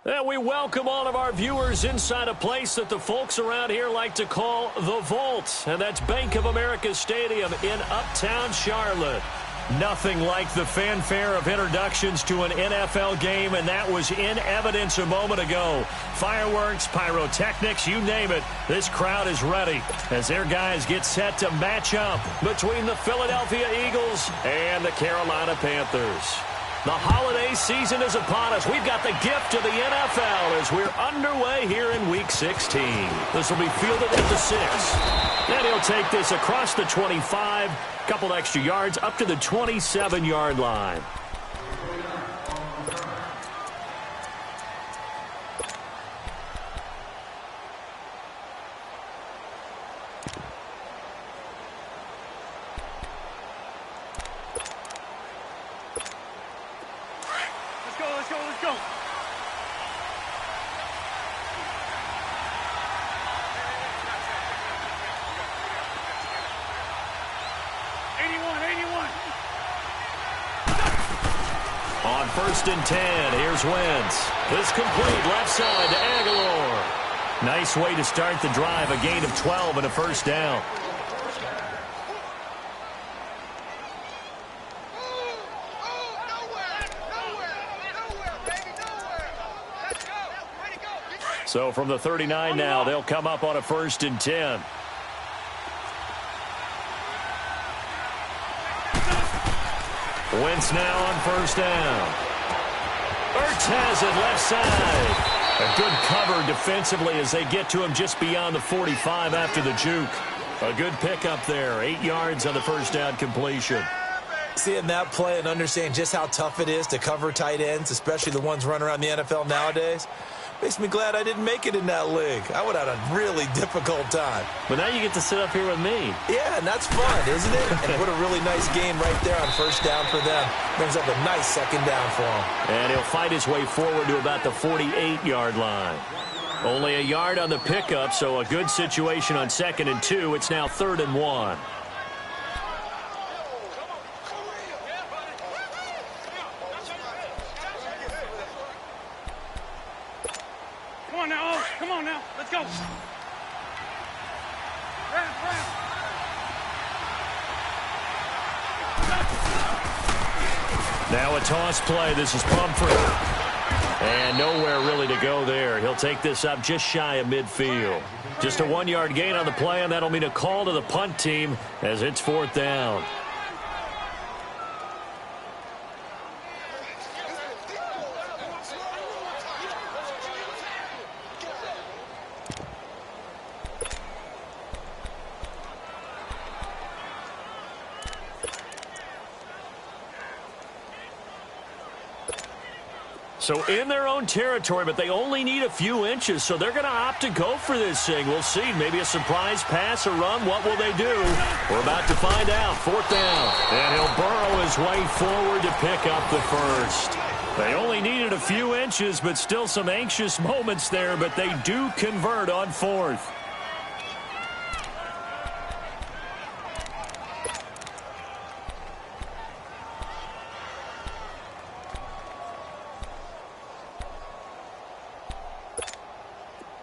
And we welcome all of our viewers inside a place that the folks around here like to call the Vault. And that's Bank of America Stadium in Uptown Charlotte. Nothing like the fanfare of introductions to an NFL game, and that was in evidence a moment ago. Fireworks, pyrotechnics, you name it. This crowd is ready as their guys get set to match up between the Philadelphia Eagles and the Carolina Panthers. The holiday season is upon us. We've got the gift of the NFL as we're underway here in Week 16. This will be fielded at the 6. Then he'll take this across the 25, couple extra yards up to the 27-yard line. Let's go. On 1st and 10, here's Wentz. This complete left side to Aguilar. Nice way to start the drive, a gain of 12 and a first down. So from the 39 now, they'll come up on a 1st and 10. Wentz now on 1st down. Ertz has it left side. A good cover defensively as they get to him just beyond the 45 after the juke. A good pickup there. 8 yards on the 1st down completion. Seeing that play and understanding just how tough it is to cover tight ends, especially the ones running around the NFL nowadays, makes me glad I didn't make it in that league. I would have had a really difficult time. But now you get to sit up here with me. Yeah, and that's fun, isn't it? And what a really nice game right there on 1st down for them. Brings up a nice 2nd down for him. And he'll fight his way forward to about the 48-yard line. Only a yard on the pickup, so a good situation on 2nd and 2. It's now 3rd and 1. Come on now. Let's go. Now a toss play. This is Pumphrey. And nowhere really to go there. He'll take this up just shy of midfield. Just a 1-yard gain on the play, and that'll mean a call to the punt team as it's 4th down. So in their own territory, but they only need a few inches, so they're going to opt to go for this thing. We'll see. Maybe a surprise pass or run. What will they do? We're about to find out. 4th down. And he'll burrow his way forward to pick up the first. They only needed a few inches, but still some anxious moments there, but they do convert on 4th.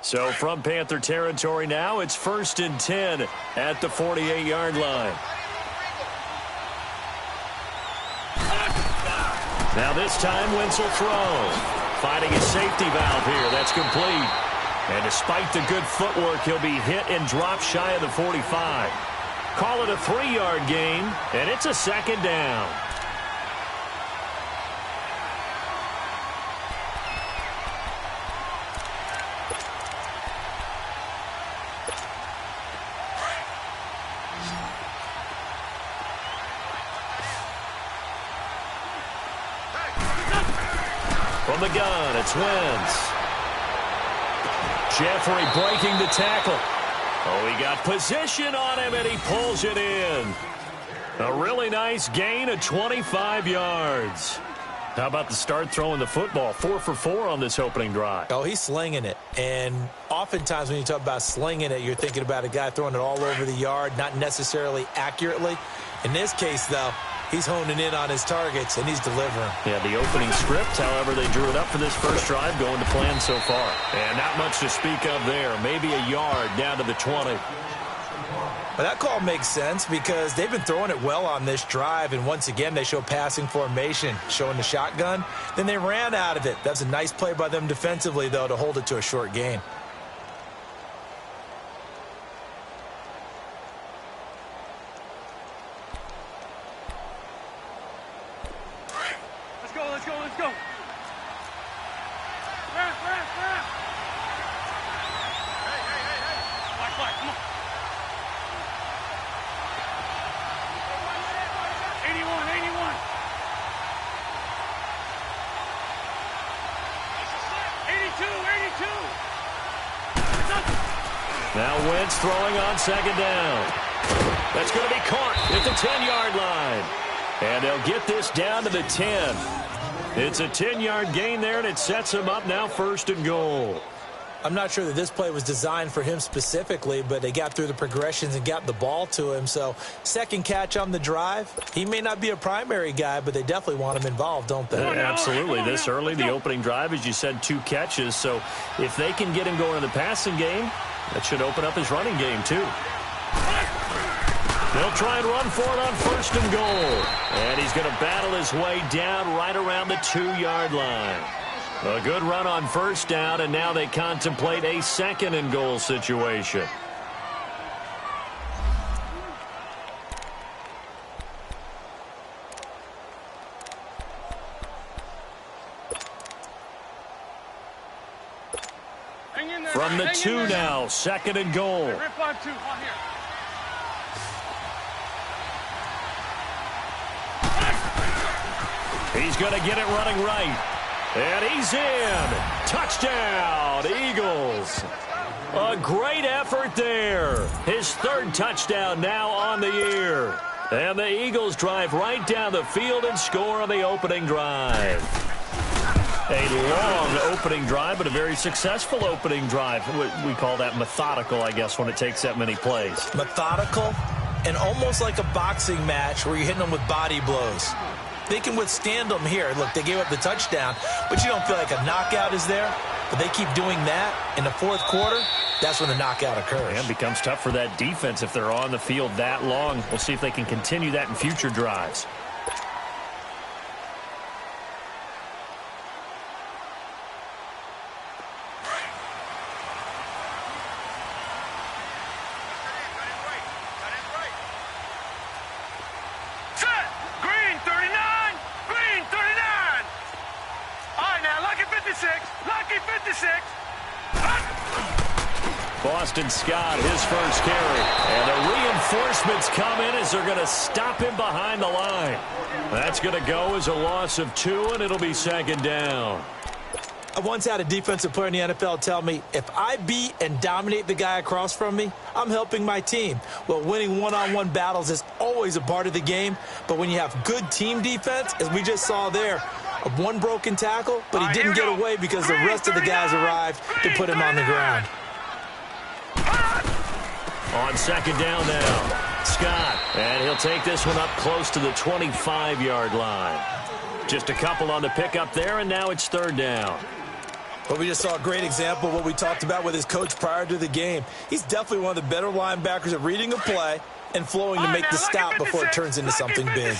So from Panther territory now, it's 1st and 10 at the 48-yard line. Now this time, Wentz will throw. Finding his safety valve here. That's complete. And despite the good footwork, he'll be hit and dropped shy of the 45. Call it a 3-yard gain, and it's a 2nd down. From the gun, it's Wentz. Jeffrey breaking the tackle. Oh, he got position on him, and he pulls it in. A really nice gain of 25 yards. How about the start throwing the football? 4 for 4 on this opening drive. Oh, he's slinging it. And oftentimes when you talk about slinging it, you're thinking about a guy throwing it all over the yard, not necessarily accurately. In this case, though, He's honing in on his targets, and he's delivering. Yeah, the opening script, however, they drew it up for this first drive, going to plan so far. And not much to speak of there. Maybe a yard down to the 20. But that call makes sense because they've been throwing it well on this drive, and once again, they show passing formation, showing the shotgun. Then they ran out of it. That's a nice play by them defensively, though, to hold it to a short gain. Let's go. Rap. Black, come on. 81. 82. Now Wentz throwing on second down. That's going to be caught at the 10-yard line. And they'll get this down to the 10. It's a 10-yard gain there, and it sets him up now 1st and goal. I'm not sure that this play was designed for him specifically, but they got through the progressions and got the ball to him. So, second catch on the drive. He may not be a primary guy, but they definitely want him involved, don't they? Absolutely. This early, the opening drive, as you said, 2 catches. So, if they can get him going in the passing game, that should open up his running game, too. They'll try and run for it on 1st and goal. And he's going to battle his way down right around the 2-yard line. A good run on 1st down, and now they contemplate a 2nd and goal situation. From the 2 now, 2nd and goal. Rip 5-2, on here. He's going to get it running right. And he's in. Touchdown, Eagles. A great effort there. His 3rd touchdown now on the year. And the Eagles drive right down the field and score on the opening drive. A long opening drive, but a very successful opening drive. We call that methodical, I guess, when it takes that many plays. Methodical and almost like a boxing match where you're hitting them with body blows. They can withstand them here. Look, they gave up the touchdown, but you don't feel like a knockout is there. But they keep doing that in the 4th quarter. That's when the knockout occurs. And it becomes tough for that defense if they're on the field that long. We'll see if they can continue that in future drives. Boston Scott, his first carry. And the reinforcements come in as they're going to stop him behind the line. That's going to go as a loss of 2, and it'll be 2nd down. I once had a defensive player in the NFL tell me, if I beat and dominate the guy across from me, I'm helping my team. Well, winning one-on-one battles is always a part of the game, but when you have good team defense, as we just saw there, one broken tackle, but he didn't get away because the rest of the guys arrived to put him on the ground. On 2nd down now, Scott, and he'll take this one up close to the 25-yard line. Just a couple on the pickup there, and now it's 3rd down. But we just saw a great example of what we talked about with his coach prior to the game. He's definitely one of the better linebackers at reading a play and flowing to make the stop before it turns into something big.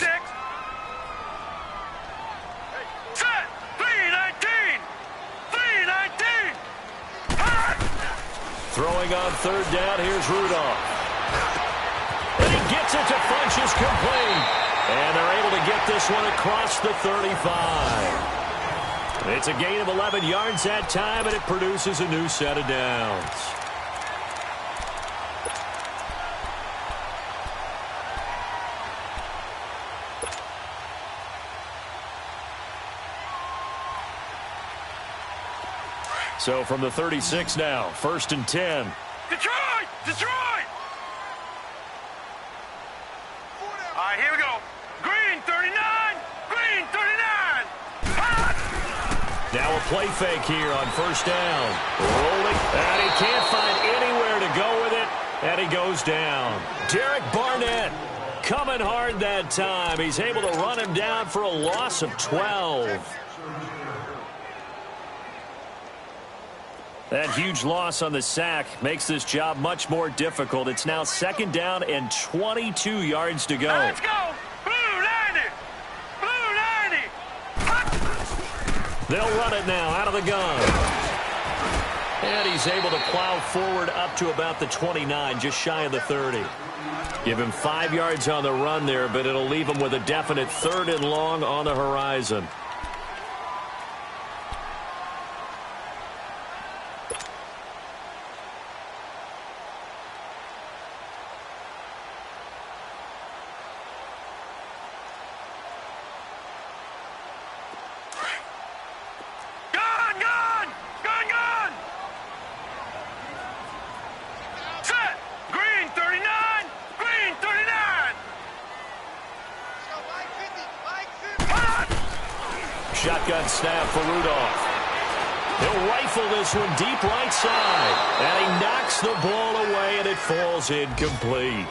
Throwing on 3rd down, here's Rudolph. And he gets it to Funchess complete. And they're able to get this one across the 35. It's a gain of 11 yards that time, and it produces a new set of downs. So from the 36 now, 1st and 10. Detroit! All right, here we go. Green 39! Green 39! Now a play fake here on 1st down. Rolling, and he can't find anywhere to go with it, and he goes down. Derek Barnett coming hard that time. He's able to run him down for a loss of 12. That huge loss on the sack makes this job much more difficult. It's now 2nd down and 22 yards to go. Let's go. Blue 90. Blue 90. They'll run it now out of the gun. And he's able to plow forward up to about the 29, just shy of the 30. Give him 5 yards on the run there, but it'll leave him with a definite 3rd and long on the horizon. Shotgun snap for Rudolph. He'll rifle this one deep right side. And he knocks the ball away, and it falls incomplete.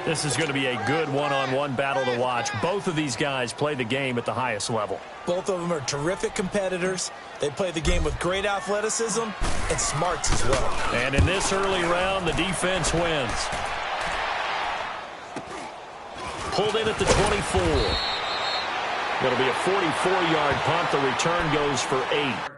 This is going to be a good one-on-one battle to watch. Both of these guys play the game at the highest level. Both of them are terrific competitors. They play the game with great athleticism and smarts as well. And in this early round, the defense wins. Pulled in at the 24. It'll be a 44-yard punt. The return goes for 8.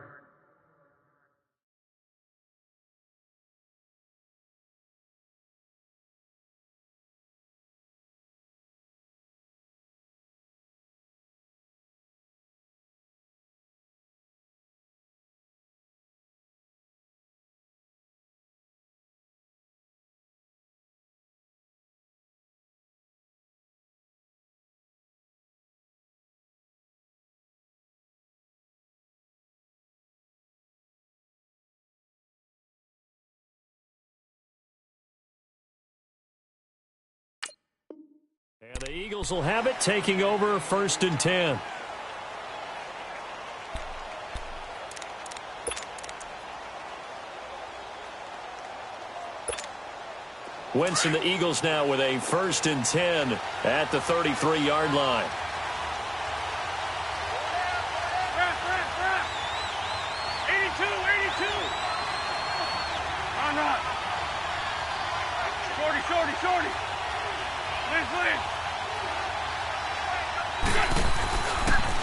And the Eagles will have it, taking over 1st and 10. Wentz and the Eagles now with a 1st and 10 at the 33-yard line. Shorty.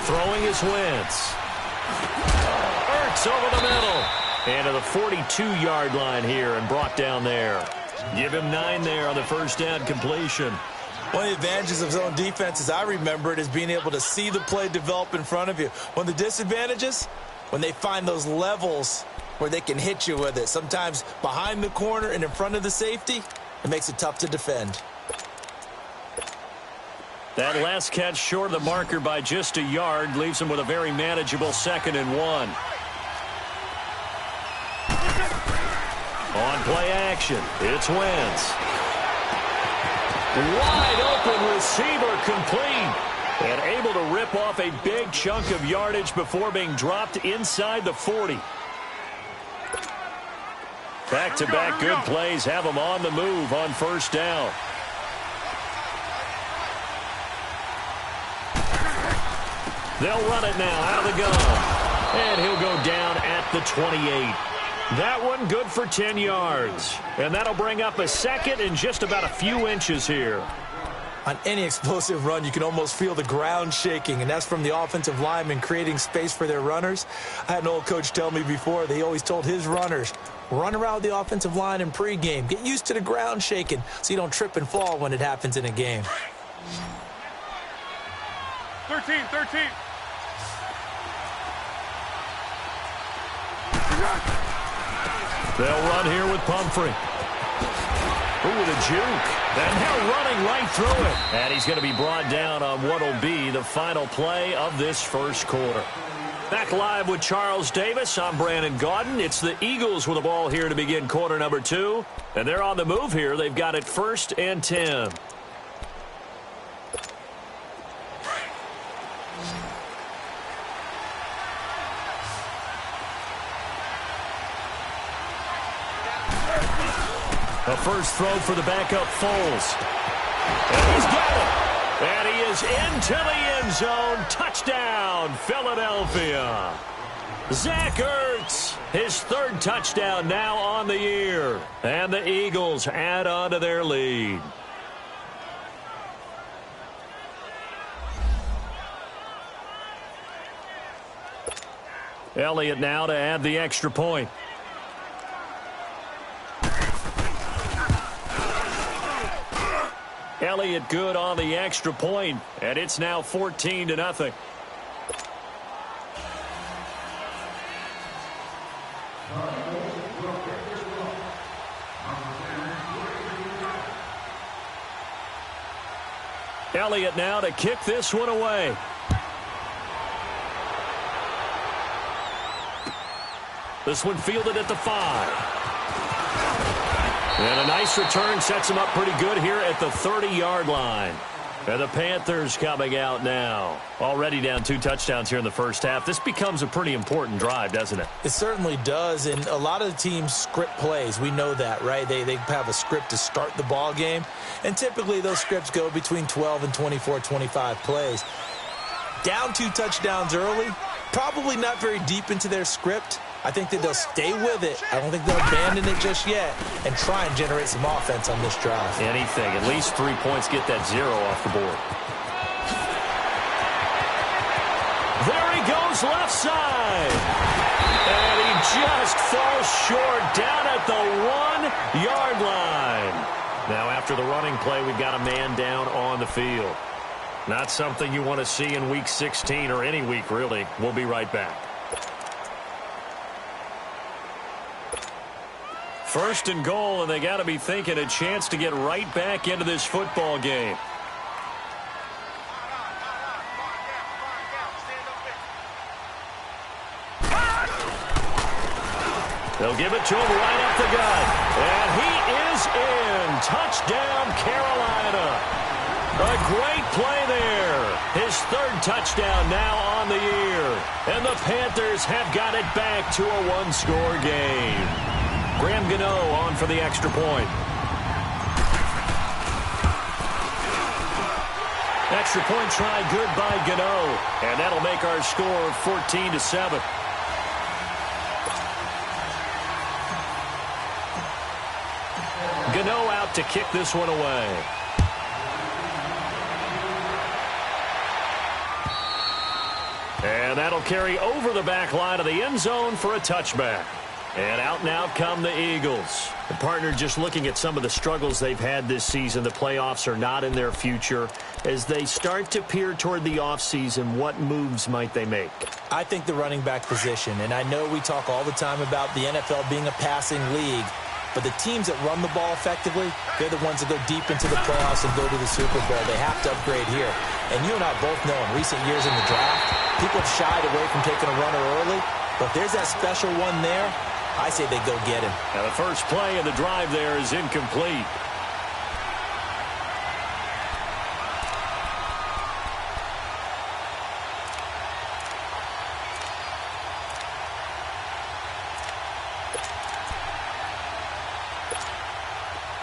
Throwing is Wentz. Ertz over the middle. And to the 42-yard line here and brought down there. Give him 9 there on the 1st down completion. One of the advantages of zone defense, as I remember it, is being able to see the play develop in front of you. One of the disadvantages, when they find those levels where they can hit you with it. Sometimes behind the corner and in front of the safety, it makes it tough to defend. That last catch short of the marker by just a yard leaves him with a very manageable 2nd and 1. On play action, it's Wentz. Wide open receiver complete. And able to rip off a big chunk of yardage before being dropped inside the 40. Back-to-back good plays have him on the move on 1st down. They'll run it now out of the gun. And he'll go down at the 28. That one good for 10 yards. And that'll bring up a 2nd and just about a few inches here. On any explosive run, you can almost feel the ground shaking, and that's from the offensive linemen creating space for their runners. I had an old coach tell me before, they always told his runners, run around the offensive line in pregame. Get used to the ground shaking so you don't trip and fall when it happens in a game. 13. They'll run here with Pumphrey. Ooh, with a juke. And they're running right through it. And he's going to be brought down on what will be the final play of this 1st quarter. Back live with Charles Davis. I'm Brandon Gaudin. It's the Eagles with the ball here to begin quarter number 2. And they're on the move here. They've got it 1st and 10. A first throw for the backup Foles. And he's got it. And he is into the end zone. Touchdown, Philadelphia. Zach Ertz, his third touchdown now on the year. And the Eagles add on to their lead. Elliott now to add the extra point. Elliott good on the extra point, and it's now 14-0. Elliott now to kick this one away. This one fielded at the 5. And a nice return sets him up pretty good here at the 30-yard line. And the Panthers coming out now. Already down 2 touchdowns here in the first half. This becomes a pretty important drive, doesn't it? It certainly does, and a lot of the teams script plays. We know that, right? They have a script to start the ball game, and typically those scripts go between 12 and 24, 25 plays. Down 2 touchdowns early, probably not very deep into their script. I think that they'll stay with it. I don't think they'll abandon it just yet and try and generate some offense on this drive. Anything. At least 3 points, get that 0 off the board. There he goes left side. And he just falls short down at the 1-yard line. Now after the running play, we've got a man down on the field. Not something you want to see in Week 16 or any week, really. We'll be right back. First and goal, and they got to be thinking a chance to get right back into this football game. They'll give it to him right up the gut. And he is in. Touchdown, Carolina. A great play there. His third touchdown now on the year. And the Panthers have got it back to a 1-score game. Graham Gano on for the extra point. Extra point try good by Gano. And that'll make our score 14-7. Gano out to kick this one away. And that'll carry over the back line of the end zone for a touchback. And out now come the Eagles. The partner just looking at some of the struggles they've had this season. The playoffs are not in their future. As they start to peer toward the offseason, what moves might they make? I think the running back position, and I know we talk all the time about the NFL being a passing league, but the teams that run the ball effectively, they're the ones that go deep into the playoffs and go to the Super Bowl. They have to upgrade here. And you and I both know in recent years in the draft, people have shied away from taking a runner early, but if there's that special one there, I say they go get him. Now the first play of the drive there is incomplete.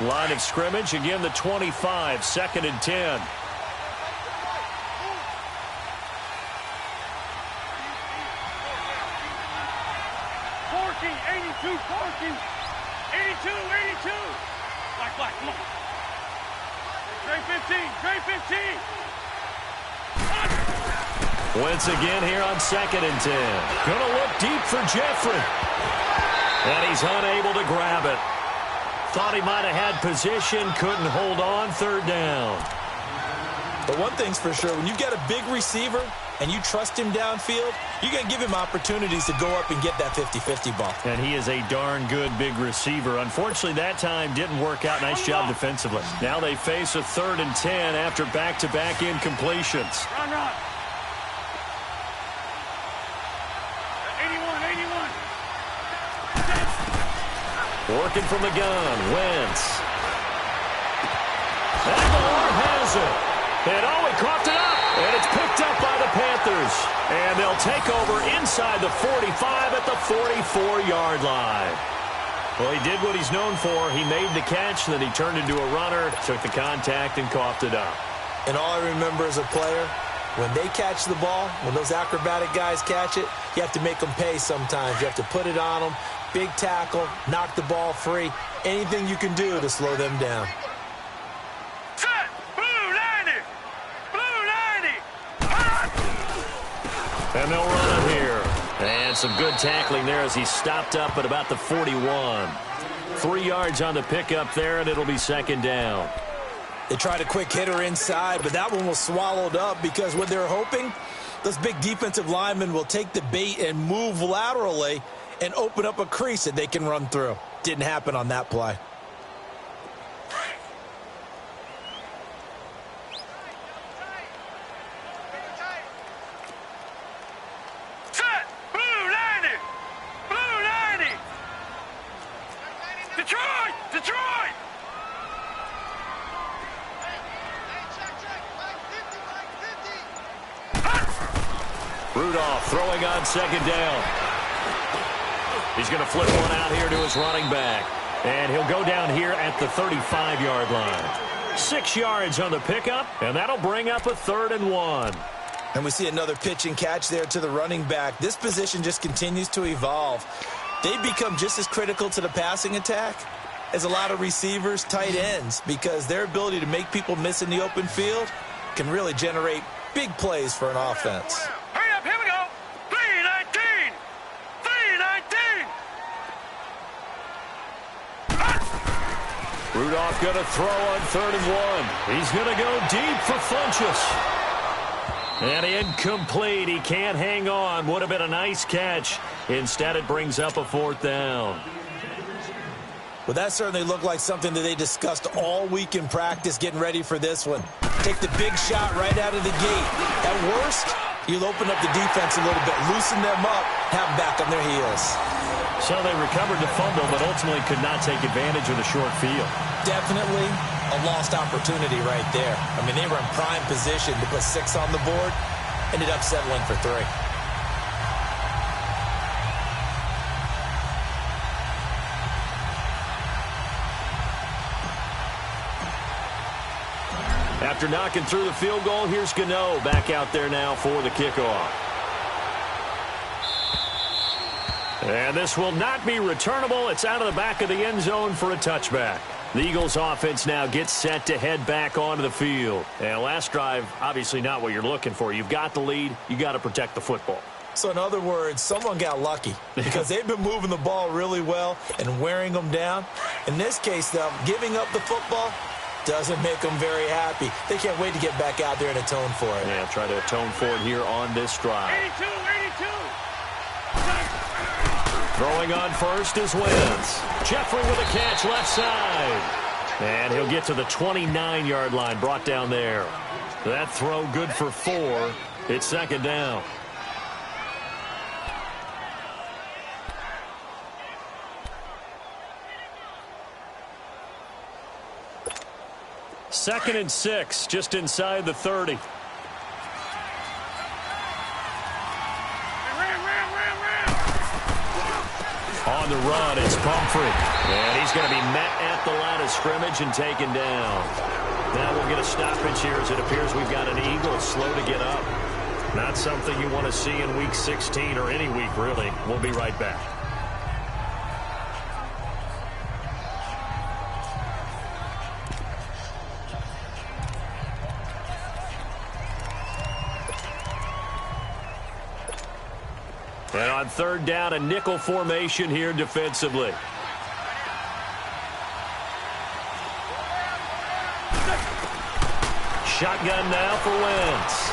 Line of scrimmage, again the 25, 2nd and 10. Parking. 82. Black, come on. Trey 15. Once again here on 2nd and 10. Gonna look deep for Jeffrey. And he's unable to grab it. Thought he might have had position, couldn't hold on, 3rd down. But one thing's for sure, when you've got a big receiver and you trust him downfield, you're going to give him opportunities to go up and get that 50-50 ball. And he is a darn good big receiver. Unfortunately, that time didn't work out. Nice job defensively. Now they face a 3rd and 10 after back-to-back incompletions. Run. 81. Working from the gun, Wentz. Aguilar has it. And he coughed it up. And it's picked up by the Panthers. And they'll take over inside the 45 at the 44-yard line. Well, he did what he's known for. He made the catch, then he turned into a runner, took the contact, and coughed it up. And all I remember as a player, when they catch the ball, when those acrobatic guys catch it, you have to make them pay sometimes. You have to put it on them, big tackle, knock the ball free, anything you can do to slow them down. Set! Blue 90! Blue 90! And they'll run it here. And some good tackling there as he stopped up at about the 41. 3 yards on the pickup there, and it'll be second down. They tried a quick hitter inside, but that one was swallowed up because what they're hoping, those big defensive linemen will take the bait and move laterally and open up a crease that they can run through. Didn't happen on that play. Set! Blue 90! Blue 90! Detroit! Detroit! Rudolph throwing on second down. He's going to flip one out here to his running back. And he'll go down here at the 35-yard line. 6 yards on the pickup, and that'll bring up a 3rd and 1. And we see another pitch and catch there to the running back. This position just continues to evolve. They become just as critical to the passing attack as a lot of receivers, tight ends, because their ability to make people miss in the open field can really generate big plays for an offense. Hurry up, here we go! 319! 319! Rudolph going to throw on 3rd and 1. He's going to go deep for Funchess. And incomplete. He can't hang on. Would have been a nice catch. Instead, it brings up a 4th down. Well, that certainly looked like something that they discussed all week in practice getting ready for this one. Take the big shot right out of the gate. At worst, you'll open up the defense a little bit, loosen them up, have them back on their heels. So they recovered the fumble, but ultimately could not take advantage of the short field. Definitely a lost opportunity right there. I mean, they were in prime position to put 6 on the board, ended up settling for 3. After knocking through the field goal, here's Gano back out there now for the kickoff. And this will not be returnable. It's out of the back of the end zone for a touchback. The Eagles offense now gets set to head back onto the field. And last drive, obviously not what you're looking for. You've got the lead. You got to protect the football. So in other words, someone got lucky because they've been moving the ball really well and wearing them down. In this case, though, giving up the football doesn't make them very happy. They can't wait to get back out there and atone for it. Yeah, try to atone for it here on this drive. 82, 82! Throwing on first is Wentz. Jeffrey with a catch left side. And he'll get to the 29-yard line, brought down there. That throw good for 4. It's second down. Second and 6, just inside the 30. On the run, it's Pumphrey. And he's going to be met at the line of scrimmage and taken down. Now we'll get a stoppage here as it appears we've got an Eagle slow to get up. Not something you want to see in Week 16 or any week, really. We'll be right back. And on third down, a nickel formation here defensively. Shotgun now for Wentz.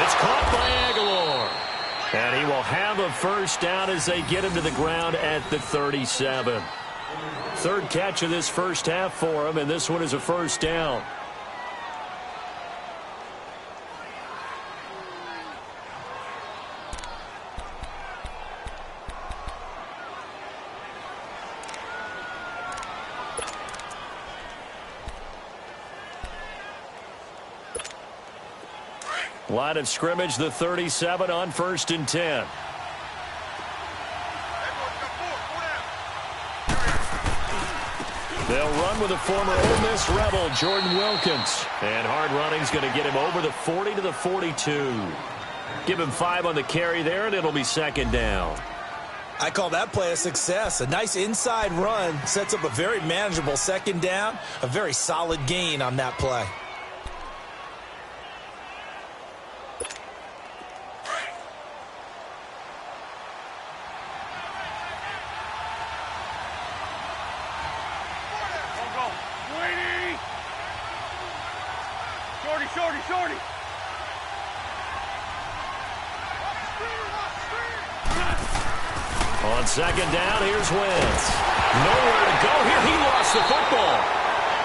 It's caught by Aguilar. And he will have a first down as they get him to the ground at the 37. Third catch of this first half for him, and this one is a first down. Line of scrimmage, the 37 on 1st and 10. They'll run with a former Ole Miss Rebel, Jordan Wilkins. And hard running's going to get him over the 40 to the 42. Give him 5 on the carry there, and it'll be second down. I call that play a success. A nice inside run sets up a very manageable second down. A very solid gain on that play. Shorty. On second down, here's Wentz. Nowhere to go here. He lost the football.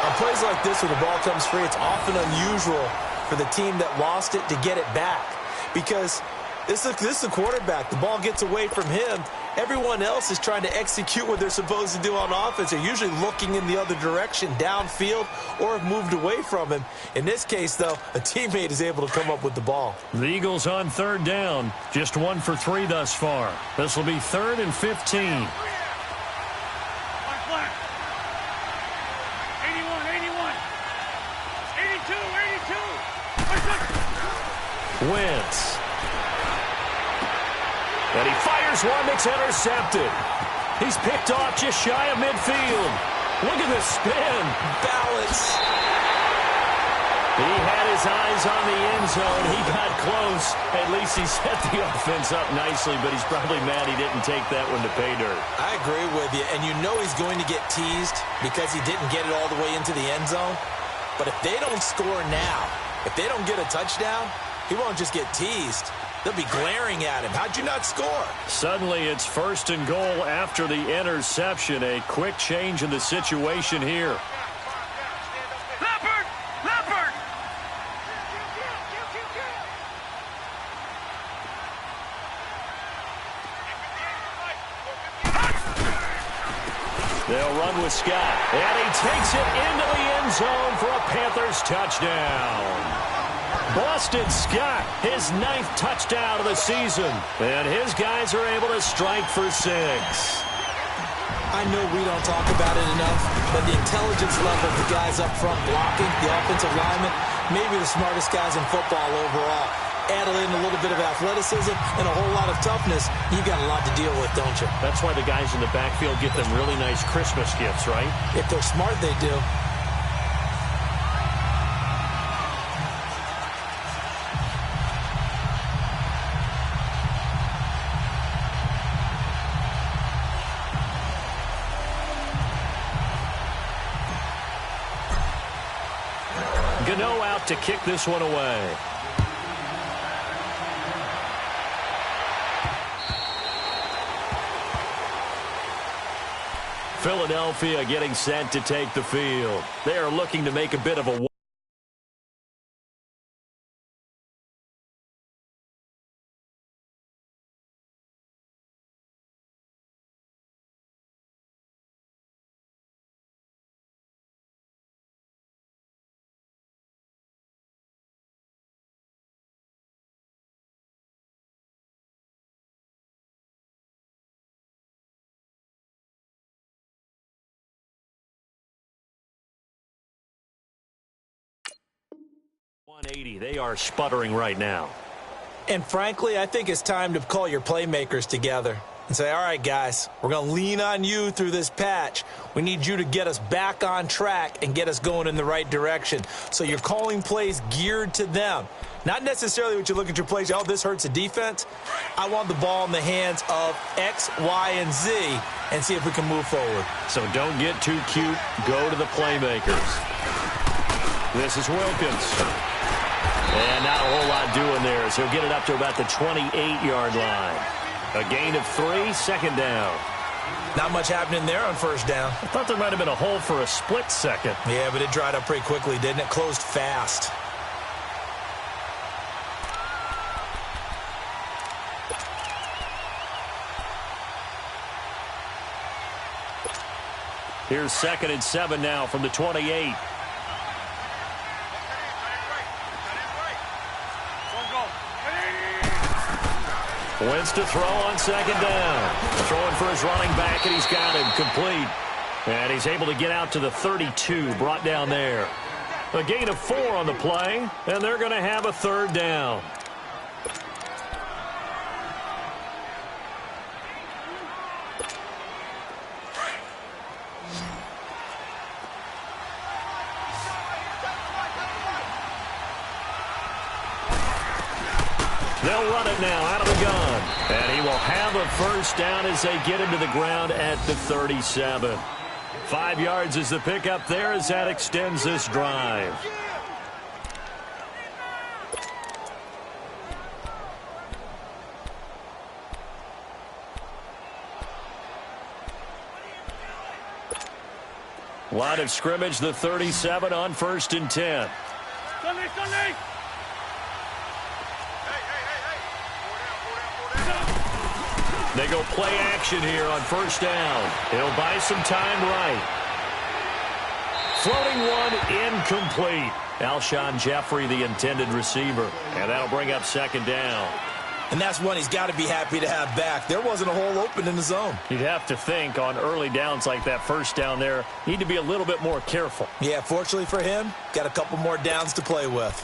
On plays like this, when the ball comes free, it's often unusual for the team that lost it to get it back. Because this is the quarterback. The ball gets away from him. Everyone else is trying to execute what they're supposed to do on offense. They're usually looking in the other direction, downfield, or have moved away from him. In this case, though, a teammate is able to come up with the ball. The Eagles on third down. Just 1 for 3 thus far. This will be 3rd and 15. 81. Wentz. And he fires one that's intercepted. He's picked off just shy of midfield. Look at the spin. Balance. He had his eyes on the end zone. He got close. At least he set the offense up nicely, but he's probably mad he didn't take that one to pay dirt. I agree with you, and you know he's going to get teased because he didn't get it all the way into the end zone. But if they don't score now, if they don't get a touchdown, he won't just get teased. They'll be glaring at him. How'd you not score? Suddenly it's 1st and goal after the interception. A quick change in the situation here. Leopard! They'll run with Scott. And he takes it into the end zone for a Panthers touchdown. Boston Scott, his 9th touchdown of the season. And his guys are able to strike for 6. I know we don't talk about it enough, but the intelligence level of the guys up front blocking, the offensive linemen, maybe the smartest guys in football overall. Add in a little bit of athleticism and a whole lot of toughness, you've got a lot to deal with, don't you? That's why the guys in the backfield get them really nice Christmas gifts, right? If they're smart, they do. Gano out to kick this one away. Philadelphia getting set to take the field. They are looking to make a bit of a .180. They are sputtering right now. And frankly, I think it's time to call your playmakers together and say, all right, guys, we're going to lean on you through this patch. We need you to get us back on track and get us going in the right direction. So you're calling plays geared to them. Not necessarily what you look at your plays, oh, this hurts the defense. I want the ball in the hands of X, Y, and Z and see if we can move forward. So don't get too cute. Go to the playmakers. This is Wilkins. And not a whole lot doing there, so he'll get it up to about the 28-yard line. A gain of 3, 2nd down. Not much happening there on 1st down. I thought there might have been a hole for a split second. Yeah, but it dried up pretty quickly, didn't it? Closed fast. Here's 2nd and 7 now from the 28. Wentz to throw on 2nd down. Throwing for his running back, and he's got him complete. And he's able to get out to the 32, brought down there. A gain of 4 on the play, and they're going to have a third down. They'll run it now out of the gun. And he will have a first down as they get him to the ground at the 37. 5 yards is the pickup there as that extends this drive. Line of scrimmage, the 37 on 1st and 10. Sunday! They go play action here on 1st down. He'll buy some time right. Floating one, incomplete. Alshon Jeffrey, the intended receiver. And that'll bring up 2nd down. And that's one he's got to be happy to have back. There wasn't a hole open in the zone. You'd have to think on early downs like that 1st down there, need to be a little bit more careful. Yeah, fortunately for him, got a couple more downs to play with.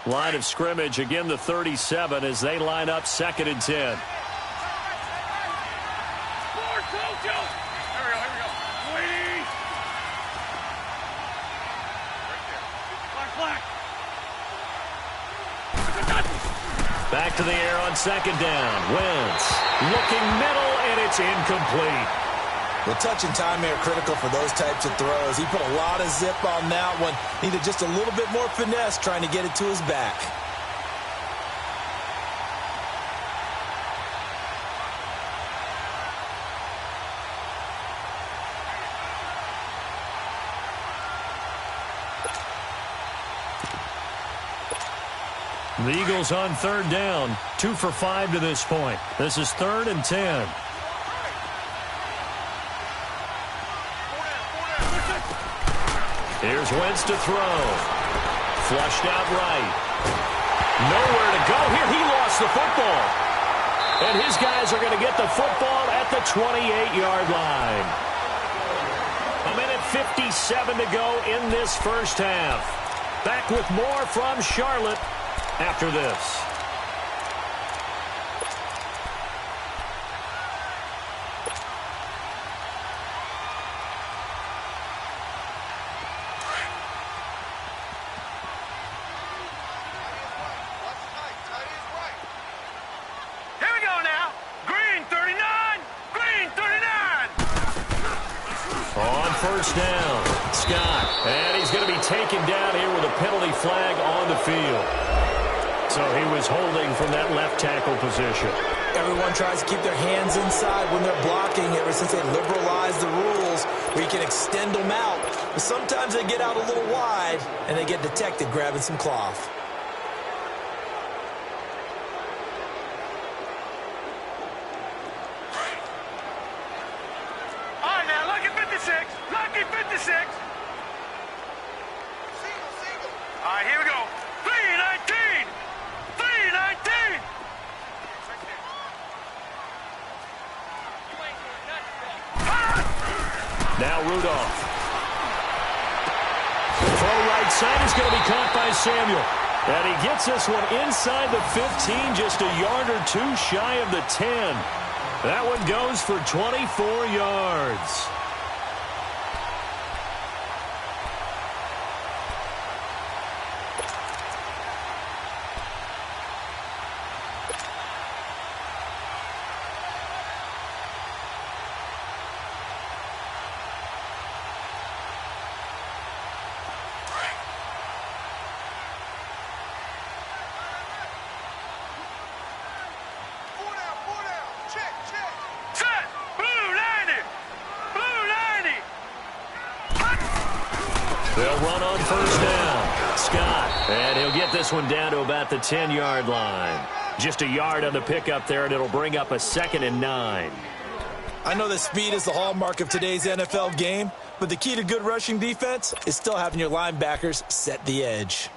Line of scrimmage, again the 37 as they line up 2nd and 10. Here we go. Please. Black. Back to the air on 2nd down. Wentz looking middle, and it's incomplete. Well, touch and time are critical for those types of throws. He put a lot of zip on that one. Needed just a little bit more finesse trying to get it to his back. The Eagles on 3rd down. 2 for 5 to this point. This is 3rd and 10. Here's Wentz to throw. Flushed out right. Nowhere to go here. He lost the football. And his guys are going to get the football at the 28-yard line. 1:57 to go in this first half. Back with more from Charlotte after this. First down, Scott, and he's going to be taken down here with a penalty flag on the field. So he was holding from that left tackle position. Everyone tries to keep their hands inside when they're blocking ever since they liberalized the rules where you can extend them out. But sometimes they get out a little wide and they get detected grabbing some cloth. Lucky 56. All right, here we go. 319. 319. Now Rudolph. Throw right side is going to be caught by Samuel. And he gets this one inside the 15, just a yard or two shy of the 10. That one goes for 24 yards. They'll run on first down. Scott, and he'll get this one down to about the 10-yard line. Just a yard on the pickup there, and it'll bring up a 2nd and 9. I know that speed is the hallmark of today's NFL game, but the key to good rushing defense is still having your linebackers set the edge.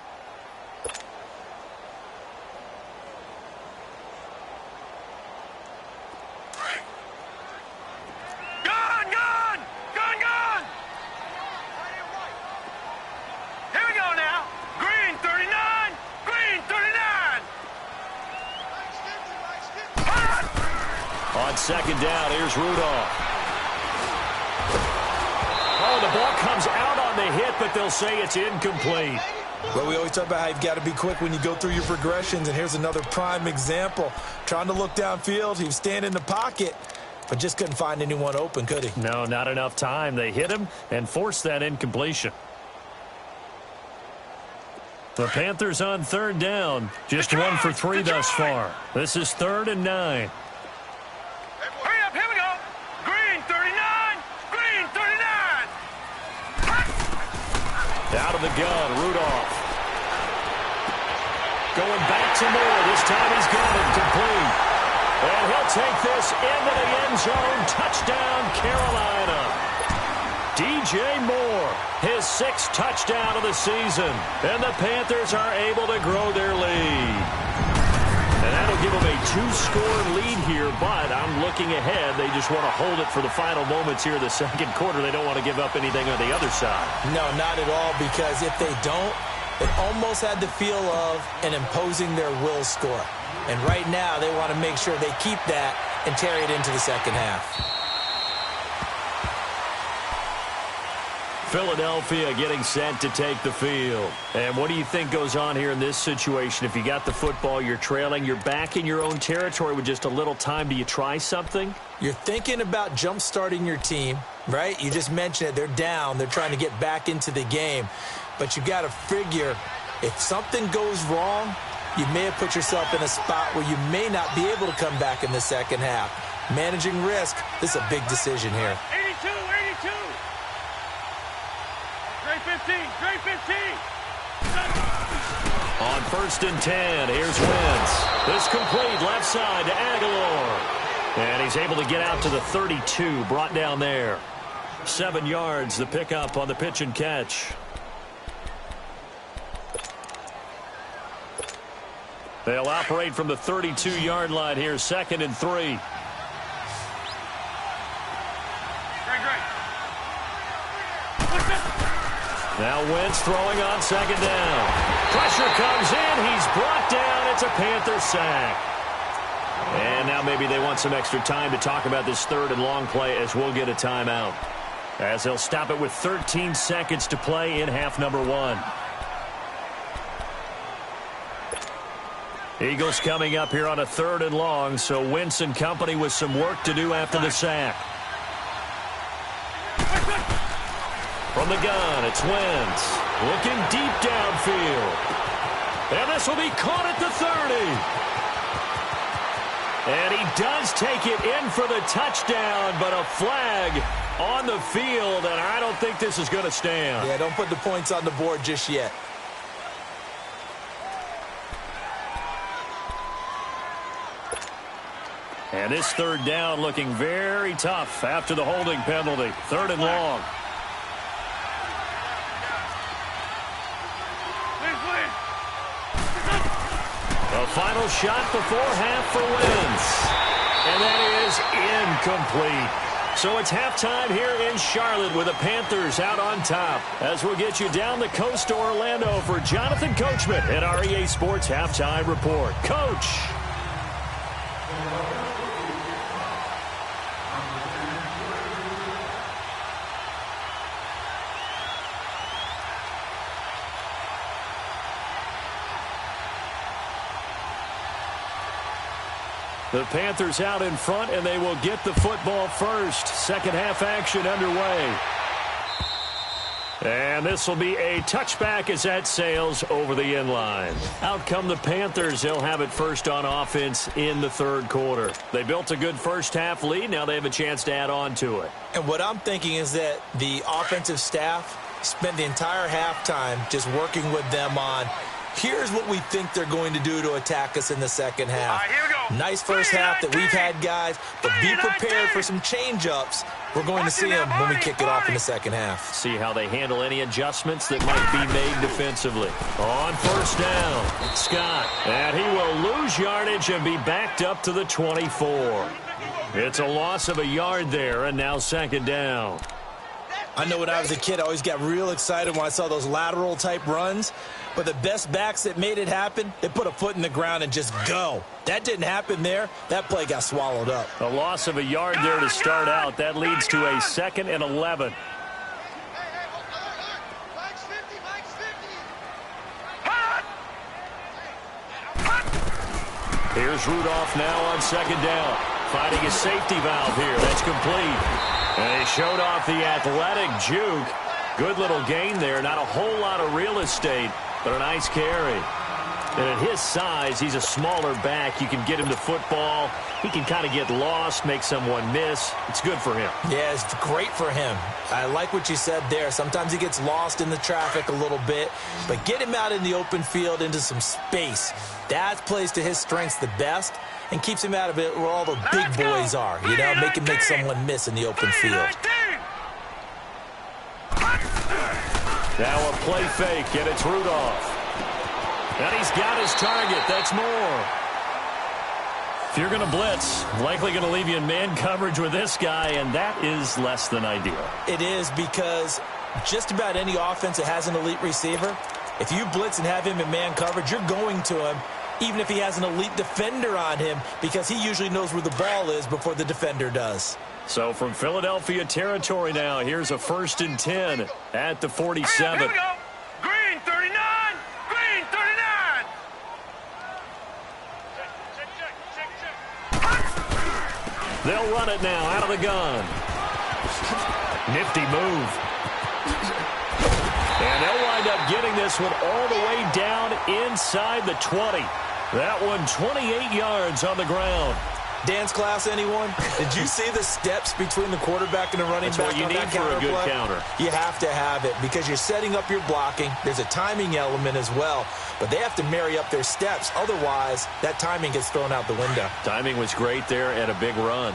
On second down, here's Rudolph. Oh, the ball comes out on the hit, but they'll say it's incomplete. Well, we always talk about how you've got to be quick when you go through your progressions, and here's another prime example. Trying to look downfield, he was standing in the pocket, but just couldn't find anyone open, could he? No, not enough time. They hit him and forced that incompletion. The Panthers on third down. Just 1 for 3 thus far. This is 3rd and 9. Hurry up, here we go. Green 39. Green 39. Out of the gun, Rudolph. Going back to Moore. This time he's got it complete. And he'll take this into the end zone. Touchdown, Carolina. DJ Moore, his 6th touchdown of the season. And the Panthers are able to grow their lead. And that'll give them a 2-score lead here, but I'm looking ahead. They just want to hold it for the final moments here in the second quarter. They don't want to give up anything on the other side. No, not at all, because if they don't, it almost had the feel of an imposing their will score. And right now, they want to make sure they keep that and carry it into the second half. Philadelphia getting set to take the field. And what do you think goes on here in this situation? If you got the football, you're trailing, you're back in your own territory with just a little time. Do you try something? You're thinking about jump-starting your team, right? You just mentioned it. They're down. They're trying to get back into the game. But you got to figure, if something goes wrong, you may have put yourself in a spot where you may not be able to come back in the second half. Managing risk, this is a big decision here. 82. Great 15. Great 15. On 1st and 10, here's Wentz. This complete left side to Aguilar. And he's able to get out to the 32, brought down there. 7 yards, the pickup on the pitch and catch. They'll operate from the 32-yard line here, 2nd and 3. Great. Now Wentz throwing on 2nd down. Pressure comes in. He's brought down. It's a Panther sack. And now maybe they want some extra time to talk about this 3rd and long play as we'll get a timeout. As they'll stop it with 13 seconds to play in half number 1. Eagles coming up here on a 3rd and long, so Wentz and company with some work to do after the sack. From the gun, it's Wentz. Looking deep downfield. And this will be caught at the 30. And he does take it in for the touchdown, but a flag on the field, and I don't think this is going to stand. Yeah, don't put the points on the board just yet. And this 3rd down looking very tough after the holding penalty. 3rd and long. A final shot before half for Wentz. And that is incomplete. So it's halftime here in Charlotte with the Panthers out on top. As we'll get you down the coast to Orlando for Jonathan Coachman at our EA Sports Halftime Report. Coach. The Panthers out in front, and they will get the football first. Second half action underway. And this will be a touchback as that sails over the end line. Out come the Panthers. They'll have it first on offense in the 3rd quarter. They built a good first half lead. Now they have a chance to add on to it. And what I'm thinking is that the offensive staff spent the entire halftime just working with them on, here's what we think they're going to do to attack us in the second half. Here we go. Nice first half that we've had, guys, but be prepared for some change-ups. We're going to see them when we kick it off in the second half. See how they handle any adjustments that might be made defensively. On 1st down, Scott. And he will lose yardage and be backed up to the 24. It's a loss of a yard there, and now 2nd down. I know when I was a kid, I always got real excited when I saw those lateral-type runs. But the best backs that made it happen, they put a foot in the ground and just go. That didn't happen there. That play got swallowed up. A loss of a yard there to start out. That leads to a 2nd and 11. Here's Rudolph now on 2nd down. Finding a safety valve here. That's complete. And he showed off the athletic juke. Good little gain there. Not a whole lot of real estate, but a nice carry. And at his size, he's a smaller back. You can get him the football. He can kind of get lost, make someone miss. It's good for him. Yeah, it's great for him. I like what you said there. Sometimes he gets lost in the traffic a little bit, but get him out in the open field into some space. That plays to his strengths the best and keeps him out of it where all the big boys are. You know, make someone miss in the open field. Now a play fake, and it's Rudolph. And he's got his target. That's more. If you're going to blitz, likely going to leave you in man coverage with this guy, and that is less than ideal. It is, because just about any offense that has an elite receiver, if you blitz and have him in man coverage, you're going to him, even if he has an elite defender on him, because he usually knows where the ball is before the defender does. So from Philadelphia territory now, here's a 1st and 10 at the 47. Here we go. Green 39. Green 39. They'll run it now out of the gun. Nifty move. And they'll wind up getting this one all the way down inside the 20. That one 28 yards on the ground. Dance class, anyone? Did you see the steps between the quarterback and the running back? That's what you need for a good counter. You have to have it because you're setting up your blocking. There's a timing element as well, but they have to marry up their steps. Otherwise, that timing gets thrown out the window. Timing was great there and a big run.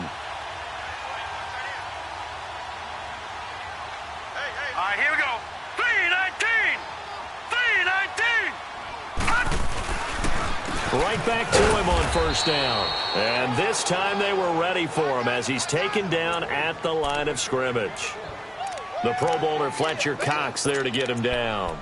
All right, here we go. 319. 319. Right back to him on 1st down. And this time they were ready for him as he's taken down at the line of scrimmage. The Pro Bowler Fletcher Cox there to get him down.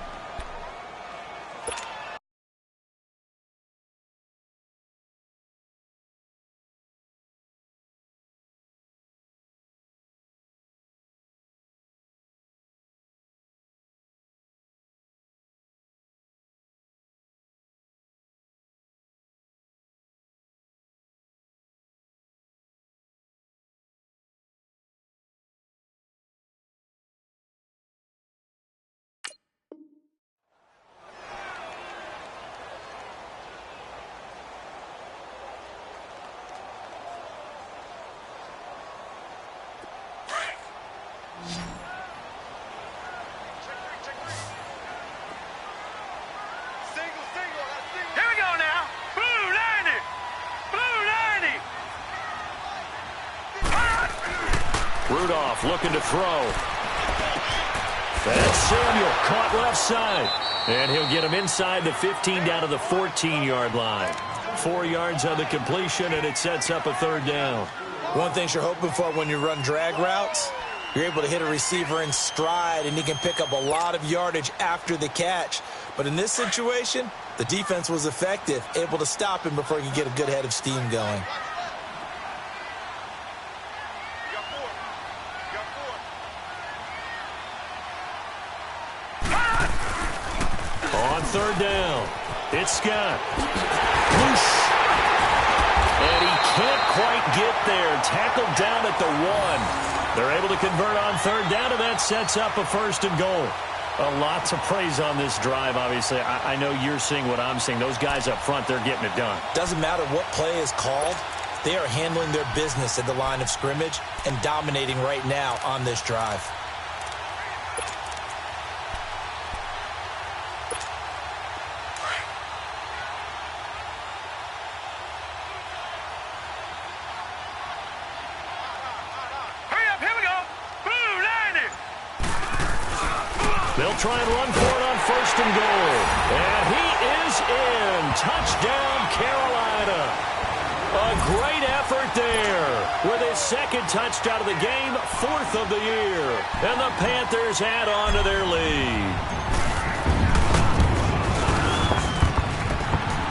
Here we go now. Blue 90. Blue 90. Rudolph looking to throw. That's Samuel caught left side. And he'll get him inside the 15 down to the 14-yard line. 4 yards on the completion, and it sets up a 3rd down. One thing you're hoping for when you run drag routes, you're able to hit a receiver in stride, and he can pick up a lot of yardage after the catch. But in this situation, the defense was effective, able to stop him before he could get a good head of steam going. On 3rd down, it's Scott. Whoosh. And he can't quite get there. Tackled down at the 1. They're able to convert on 3rd down, and that sets up a 1st and goal. A lot to praise on this drive, obviously. I know you're seeing what I'm seeing. Those guys up front, they're getting it done. Doesn't matter what play is called. They are handling their business at the line of scrimmage and dominating right now on this drive. They'll try and run for it on 1st and goal. And he is in. Touchdown, Carolina. A great effort there with his second touchdown of the game, fourth of the year. And the Panthers add on to their lead.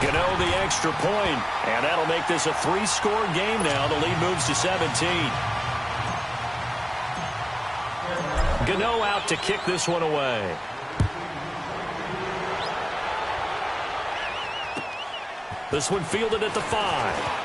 Gano the extra point, and that'll make this a three-score game now. The lead moves to 17. Gano out to kick this one away. This one fielded at the 5.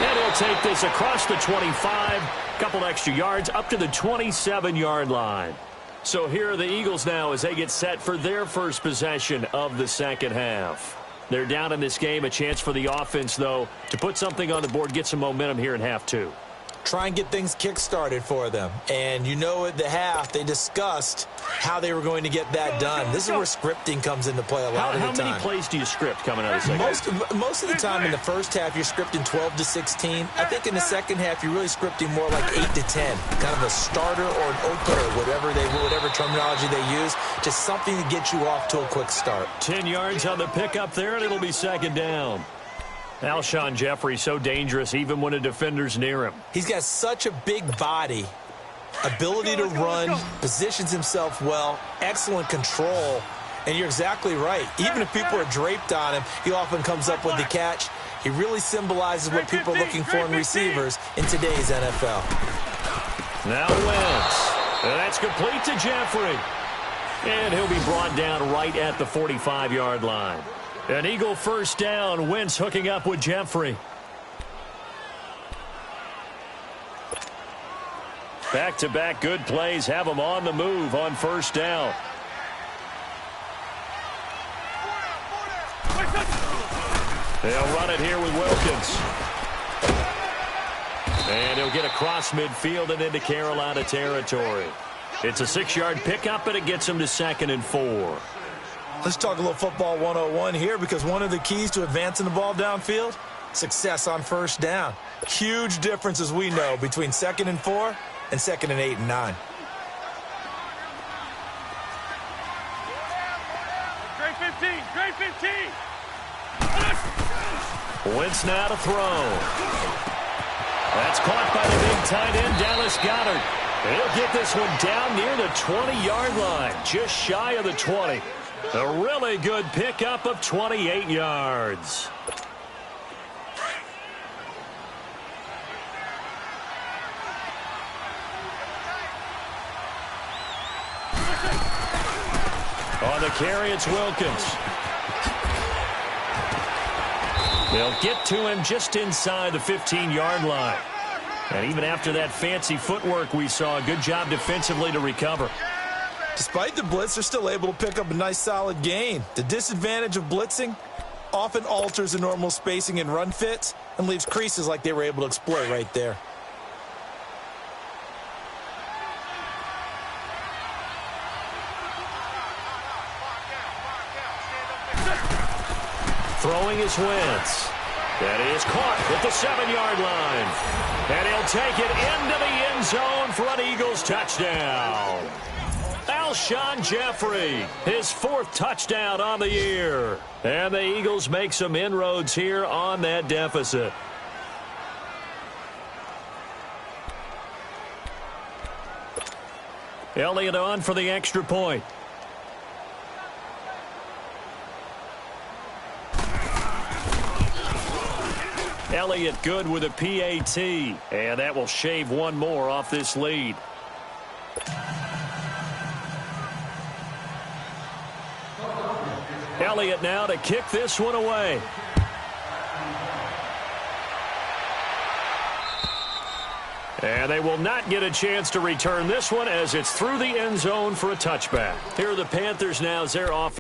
And he'll take this across the 25. Couple extra yards up to the 27-yard line. So here are the Eagles now as they get set for their first possession of the second half. They're down in this game. A chance for the offense, though, to put something on the board, get some momentum here in half two. Try and get things kick-started for them. And you know at the half, they discussed how they were going to get that done. This is where scripting comes into play a lot of the time. How many plays do you script coming out of the second half? Most of the time in the first half, you're scripting 12 to 16. I think in the second half, you're really scripting more like 8 to 10. Kind of a starter or an opener, whatever terminology they use. Just something to get you off to a quick start. 10 yards on the pickup there, and it'll be second down. Alshon Jeffrey so dangerous even when a defender's near him. He's got such a big body, ability to run, positions himself well, excellent control, and you're exactly right. Even if people are draped on him, he often comes up with the catch. He really symbolizes what people are looking for in receivers in today's NFL. Now Wentz. And that's complete to Jeffrey. And he'll be brought down right at the 45-yard line. An Eagle first down. Wentz hooking up with Jeffrey. Back-to-back good plays have him on the move on first down. They'll run it here with Wilkins. And he'll get across midfield and into Carolina territory. It's a 6-yard pickup, and it gets him to 2nd and 4. Let's talk a little football 101 here, because one of the keys to advancing the ball downfield, success on first down. Huge difference, as we know, between 2nd and 4 and 2nd and 8 and 9. Great 15, great 15. Wentz now to throw. That's caught by the big tight end, Dallas Goedert. He'll get this one down near the 20-yard line, just shy of the 20. A really good pickup of 28 yards. On the carry, it's Wilkins. They'll get to him just inside the 15-yard line. And even after that fancy footwork we saw, a good job defensively to recover. Despite the blitz, they're still able to pick up a nice, solid gain. The disadvantage of blitzing often alters the normal spacing and run fits and leaves creases like they were able to exploit right there. Throwing is Wentz. That is caught at the 7-yard line. And he'll take it into the end zone for an Eagles touchdown. Alshon Jeffrey, his 4th touchdown on the year. And the Eagles make some inroads here on that deficit. Elliott on for the extra point. Elliott good with a PAT, and that will shave one more off this lead. Elliott now to kick this one away. And they will not get a chance to return this one as it's through the end zone for a touchback. Here are the Panthers now as they're off.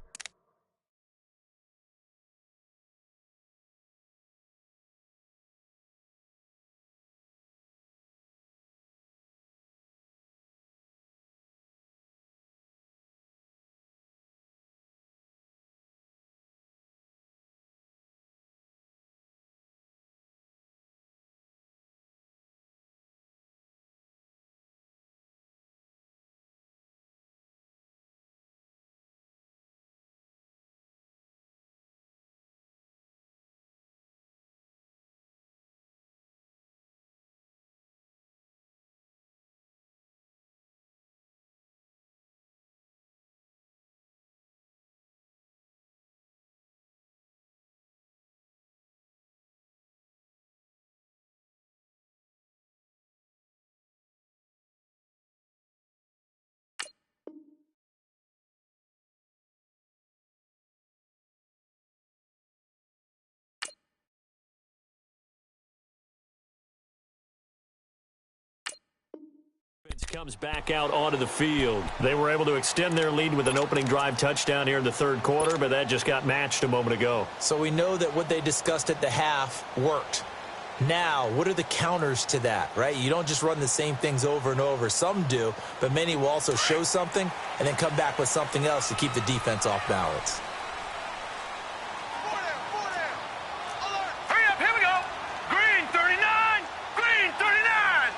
Comes back out onto the field. They were able to extend their lead with an opening drive touchdown here in the third quarter, but that just got matched a moment ago. So we know that what they discussed at the half worked. Now, what are the counters to that, right? You don't just run the same things over and over. Some do, but many will also show something and then come back with something else to keep the defense off balance. Hurry up, here we go. Green 39, green 39.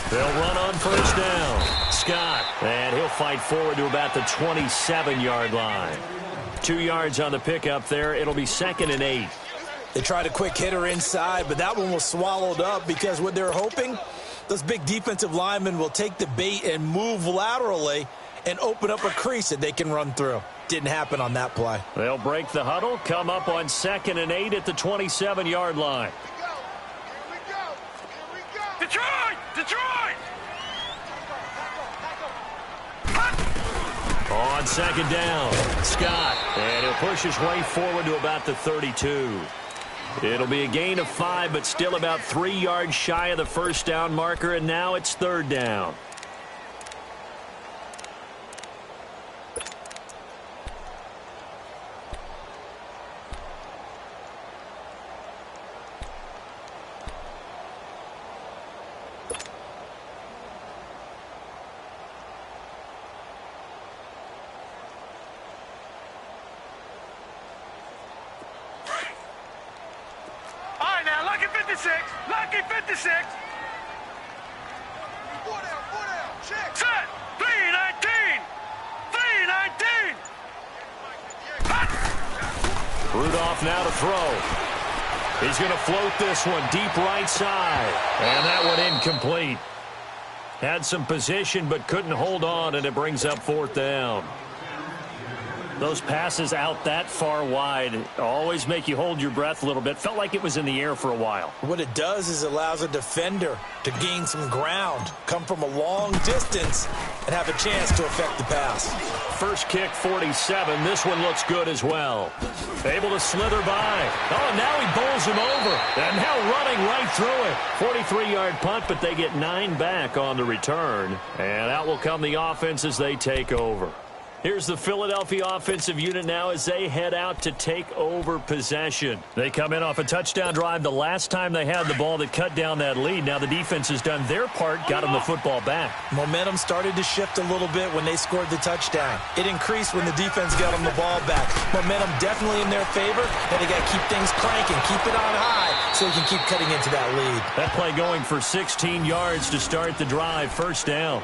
They'll run on first down. Scott, and he'll fight forward to about the 27-yard line. 2 yards on the pickup there. It'll be 2nd and 8. They tried a quick hitter inside, but that one was swallowed up because what they're hoping, those big defensive linemen will take the bait and move laterally and open up a crease that they can run through. Didn't happen on that play. They'll break the huddle, come up on 2nd and 8 at the 27-yard line. Detroit! Detroit! On 2nd down, Scott, and he'll push his way forward to about the 32. It'll be a gain of 5, but still about 3 yards shy of the first down marker, and now it's 3rd down. Lucky 56. 4 down, check. Set. 319. 319. Rudolph now to throw. He's going to float this one deep right side. And that one incomplete. Had some position but couldn't hold on, and it brings up 4th down. Those passes out that far wide always make you hold your breath a little bit. Felt like it was in the air for a while. What it does is allows a defender to gain some ground, come from a long distance, and have a chance to affect the pass. First kick, 47. This one looks good as well. Able to slither by. Oh, now he bowls him over. And now running right through it. 43-yard punt, but they get 9 back on the return. And out will come the offense as they take over. Here's the Philadelphia offensive unit now as they head out to take over possession. They come in off a touchdown drive the last time they had the ball that cut down that lead. Now the defense has done their part, got them the football back. Momentum started to shift a little bit when they scored the touchdown. It increased when the defense got them the ball back. Momentum definitely in their favor, and they got to keep things cranking, keep it on high so they can keep cutting into that lead. That play going for 16 yards to start the drive, first down.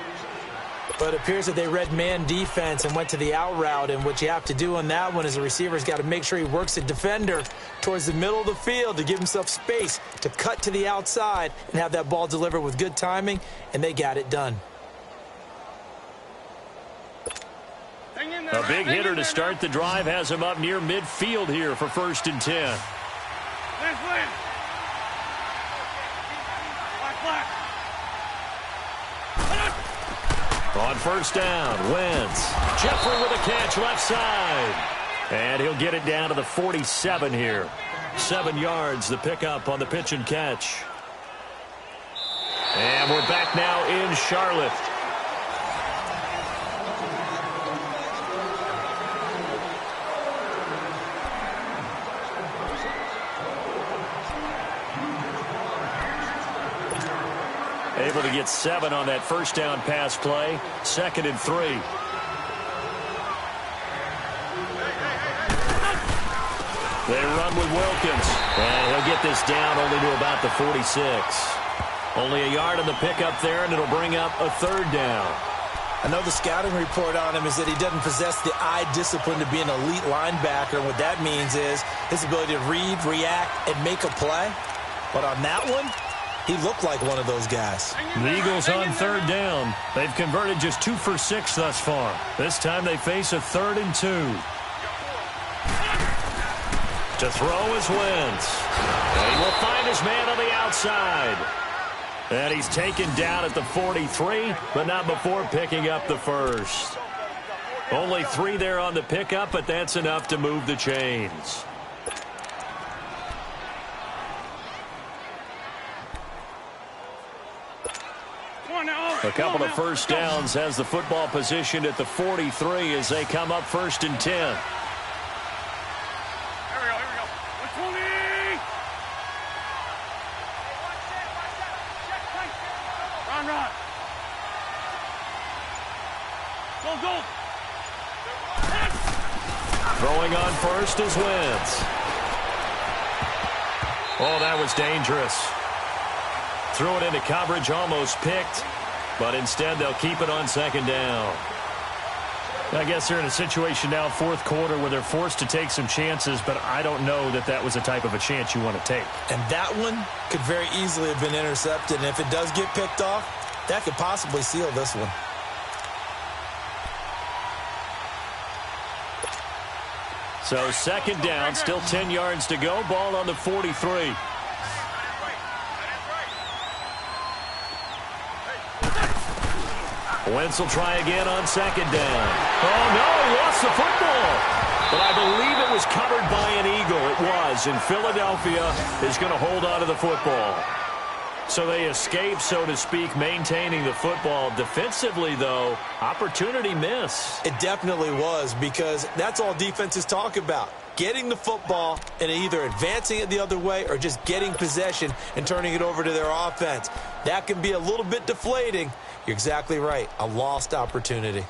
But it appears that they read man defense and went to the out route, and what you have to do on that one is the receiver's got to make sure he works the defender towards the middle of the field to give himself space to cut to the outside and have that ball delivered with good timing, and they got it done. A big hitter to start the drive has him up near midfield here for 1st and 10. On first down, Wentz. Jeffrey with a catch left side. And he'll get it down to the 47 here. 7 yards, the pickup on the pitch and catch. And we're back now in Charlotte. Able to get 7 on that first down pass play. 2nd and 3. They run with Wilkins. And he'll get this down only to about the 46. Only a yard on the pickup there, and it'll bring up a 3rd down. I know the scouting report on him is that he doesn't possess the eye discipline to be an elite linebacker. And what that means is his ability to read, react, and make a play. But on that one, he looked like one of those guys. The Eagles on 3rd down. They've converted just 2 for 6 thus far. This time they face a 3rd and 2. To throw is Wentz. And he will find his man on the outside. And he's taken down at the 43, but not before picking up the first. Only 3 there on the pickup, but that's enough to move the chains. A couple of first downs has the football positioned at the 43 as they come up 1st and 10. Here we go. 120. Run. Go. Throwing on first is Wentz. Oh, that was dangerous. Threw it into coverage, almost picked. But instead, they'll keep it on 2nd down. I guess they're in a situation now, 4th quarter, where they're forced to take some chances, but I don't know that that was the type of a chance you want to take. And that one could very easily have been intercepted. And if it does get picked off, that could possibly seal this one. So 2nd down, still 10 yards to go. Ball on the 43. Wentz will try again on 2nd down. Oh, no, he lost the football. But I believe it was covered by an Eagle. It was, and Philadelphia is going to hold on to the football. So they escape, so to speak, maintaining the football. Defensively, though, opportunity miss. It definitely was, because that's all defenses talk about. Getting the football and either advancing it the other way or just getting possession and turning it over to their offense. That can be a little bit deflating. You're exactly right. A lost opportunity.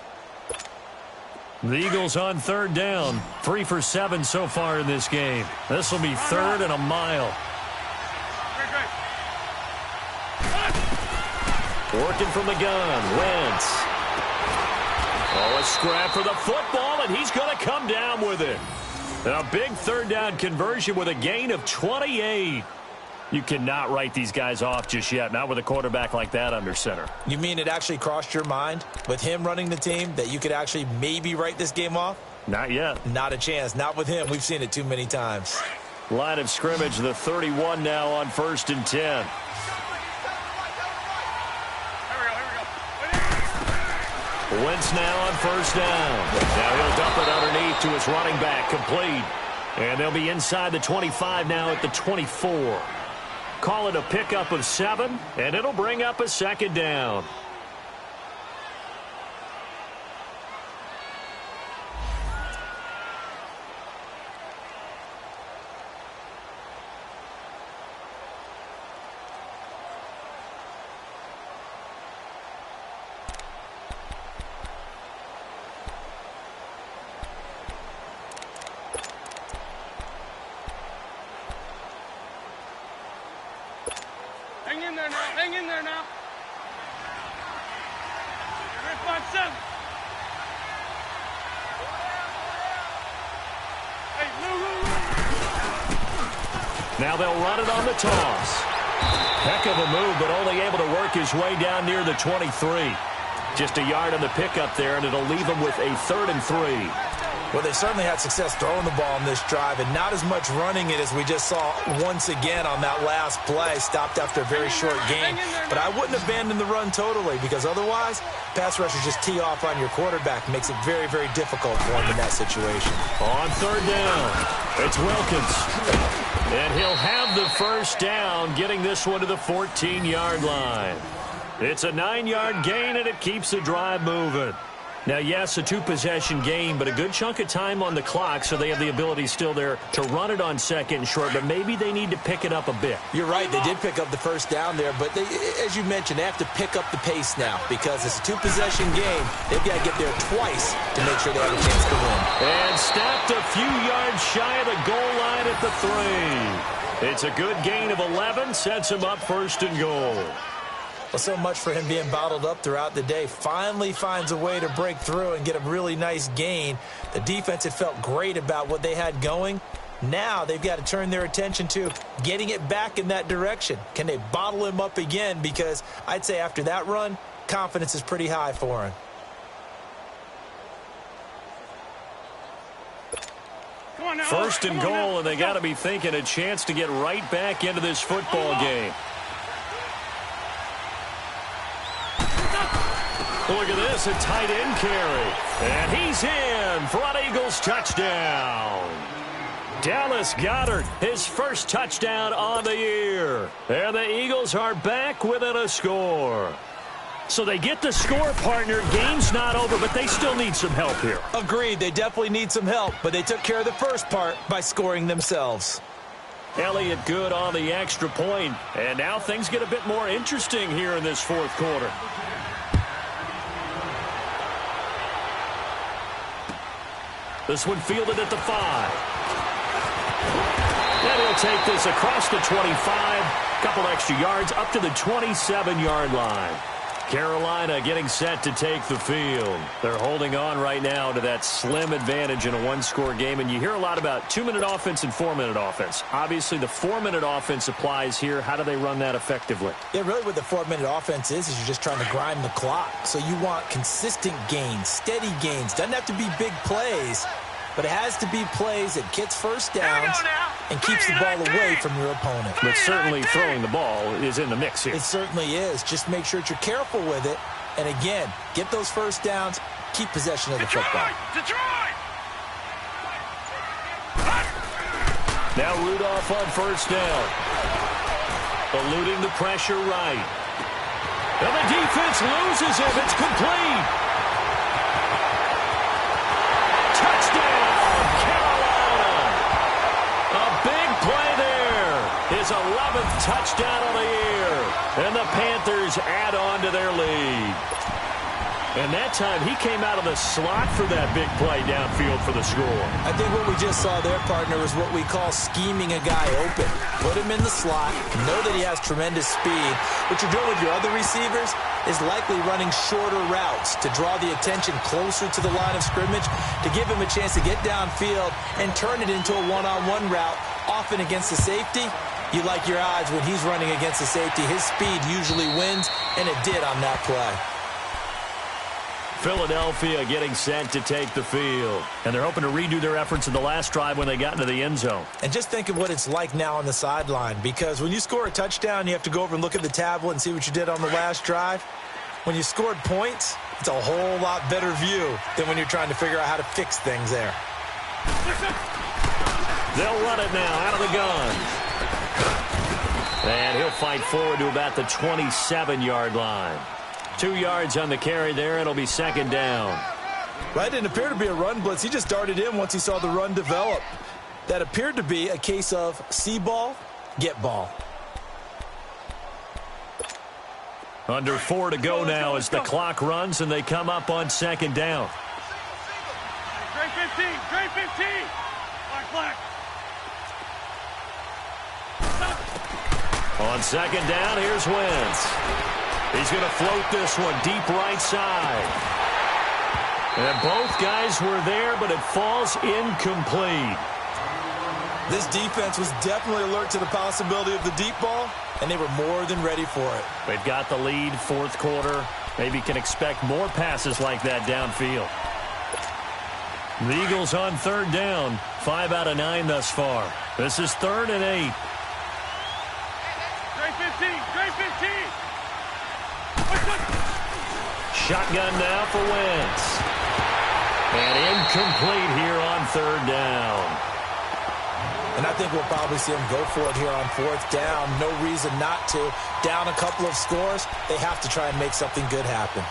The Eagles on 3rd down. 3 for 7 so far in this game. This will be 3rd and a mile. Working from the gun, Wentz. Oh, a scrap for the football, and he's going to come down with it. And a big 3rd down conversion with a gain of 28. You cannot write these guys off just yet, not with a quarterback like that under center. You mean it actually crossed your mind with him running the team that you could actually maybe write this game off? Not yet. Not a chance. Not with him. We've seen it too many times. Line of scrimmage, the 31 now on 1st and 10. Wentz now on 1st down. Now he'll dump it underneath to his running back, complete. And they'll be inside the 25 now at the 24. Call it a pickup of 7, and it'll bring up a 2nd down. Hang in there now. You're 5-7. Hey, move. Now they'll run it on the toss. Heck of a move, but only able to work his way down near the 23. Just a yard on the pickup there, and it'll leave him with a 3rd and 3. Well, they certainly had success throwing the ball in this drive and not as much running it as we just saw once again on that last play. Stopped after a very short game. But I wouldn't abandon the run totally, because otherwise, pass rushers just tee off on your quarterback. Makes it very, very difficult for him in that situation. On 3rd down, it's Wilkins. And he'll have the 1st down, getting this one to the 14-yard line. It's a 9-yard gain, and it keeps the drive moving. Now, yes, a 2-possession game, but a good chunk of time on the clock, so they have the ability still there to run it on 2nd and short, but maybe they need to pick it up a bit. You're right. They did pick up the 1st down there, but they, as you mentioned, they have to pick up the pace now because it's a 2-possession game. They've got to get there twice to make sure they have a chance to win. And stopped a few yards shy of the goal line at the 3. It's a good gain of 11, sets him up 1st and goal. Well, so much for him being bottled up throughout the day. Finally finds a way to break through and get a really nice gain. The defense had felt great about what they had going. Now they've got to turn their attention to getting it back in that direction. Can they bottle him up again? Because I'd say after that run, confidence is pretty high for him. Come on now. 1st and goal, and they got to be thinking a chance to get right back into this football game. Look at this, a tight end carry. And he's in for an Eagles touchdown. Dallas Goedert, his 1st touchdown on the year. And the Eagles are back within a score. So they get the score, partner. Game's not over, but they still need some help here. Agreed. They definitely need some help, but they took care of the first part by scoring themselves. Elliott good on the extra point. And now things get a bit more interesting here in this fourth quarter. This one fielded at the 5. And he'll take this across the 25. Couple extra yards up to the 27-yard line. Carolina getting set to take the field. They're holding on right now to that slim advantage in a one-score game. And you hear a lot about 2-minute offense and 4-minute offense. Obviously, the 4-minute offense applies here. How do they run that effectively? Yeah, really what the 4-minute offense is you're just trying to grind the clock. So you want consistent gains, steady gains. Doesn't have to be big plays, but it has to be plays that gets first downs and keeps the ball away from your opponent. But certainly throwing the ball is in the mix here. It certainly is. Just make sure that you're careful with it. And again, get those first downs, keep possession of the football. Detroit! Now Rudolph on first down. Eluding the pressure right. And the defense loses him. It's complete. Touchdown, Carolina. A big play there. His 11th touchdown of the year. And the Panthers add on to their lead. And that time he came out of the slot for that big play downfield for the score. I think what we just saw there, partner, is what we call scheming a guy open. Put him in the slot, know that he has tremendous speed. What you're doing with your other receivers is likely running shorter routes to draw the attention closer to the line of scrimmage, to give him a chance to get downfield and turn it into a one-on-one route, often against the safety. You like your odds when he's running against the safety. His speed usually wins, and it did on that play. Philadelphia getting set to take the field. And they're hoping to redo their efforts in the last drive when they got into the end zone. And just think of what it's like now on the sideline, because when you score a touchdown, you have to go over and look at the tablet and see what you did on the last drive. When you scored points, it's a whole lot better view than when you're trying to figure out how to fix things there. They'll run it now out of the gun. And he'll fight forward to about the 27-yard line. 2 yards on the carry there. It'll be second down. Right, didn't appear to be a run blitz. He just darted in once he saw the run develop. That appeared to be a case of see ball, get ball. Under 4 to go now as the clock runs and they come up on second down. Grade 15, grade 15. Black. On second down, here's Wentz. He's going to float this one deep right side. And both guys were there, but it falls incomplete. This defense was definitely alert to the possibility of the deep ball, and they were more than ready for it. They've got the lead, fourth quarter. Maybe can expect more passes like that downfield. The Eagles on third down. 5 out of 9 thus far. This is 3rd and 8. Grade 15, grade 15. Shotgun now for Wentz. And incomplete here on third down. And I think we'll probably see him go for it here on fourth down. No reason not to. Down a couple of scores, they have to try and make something good happen.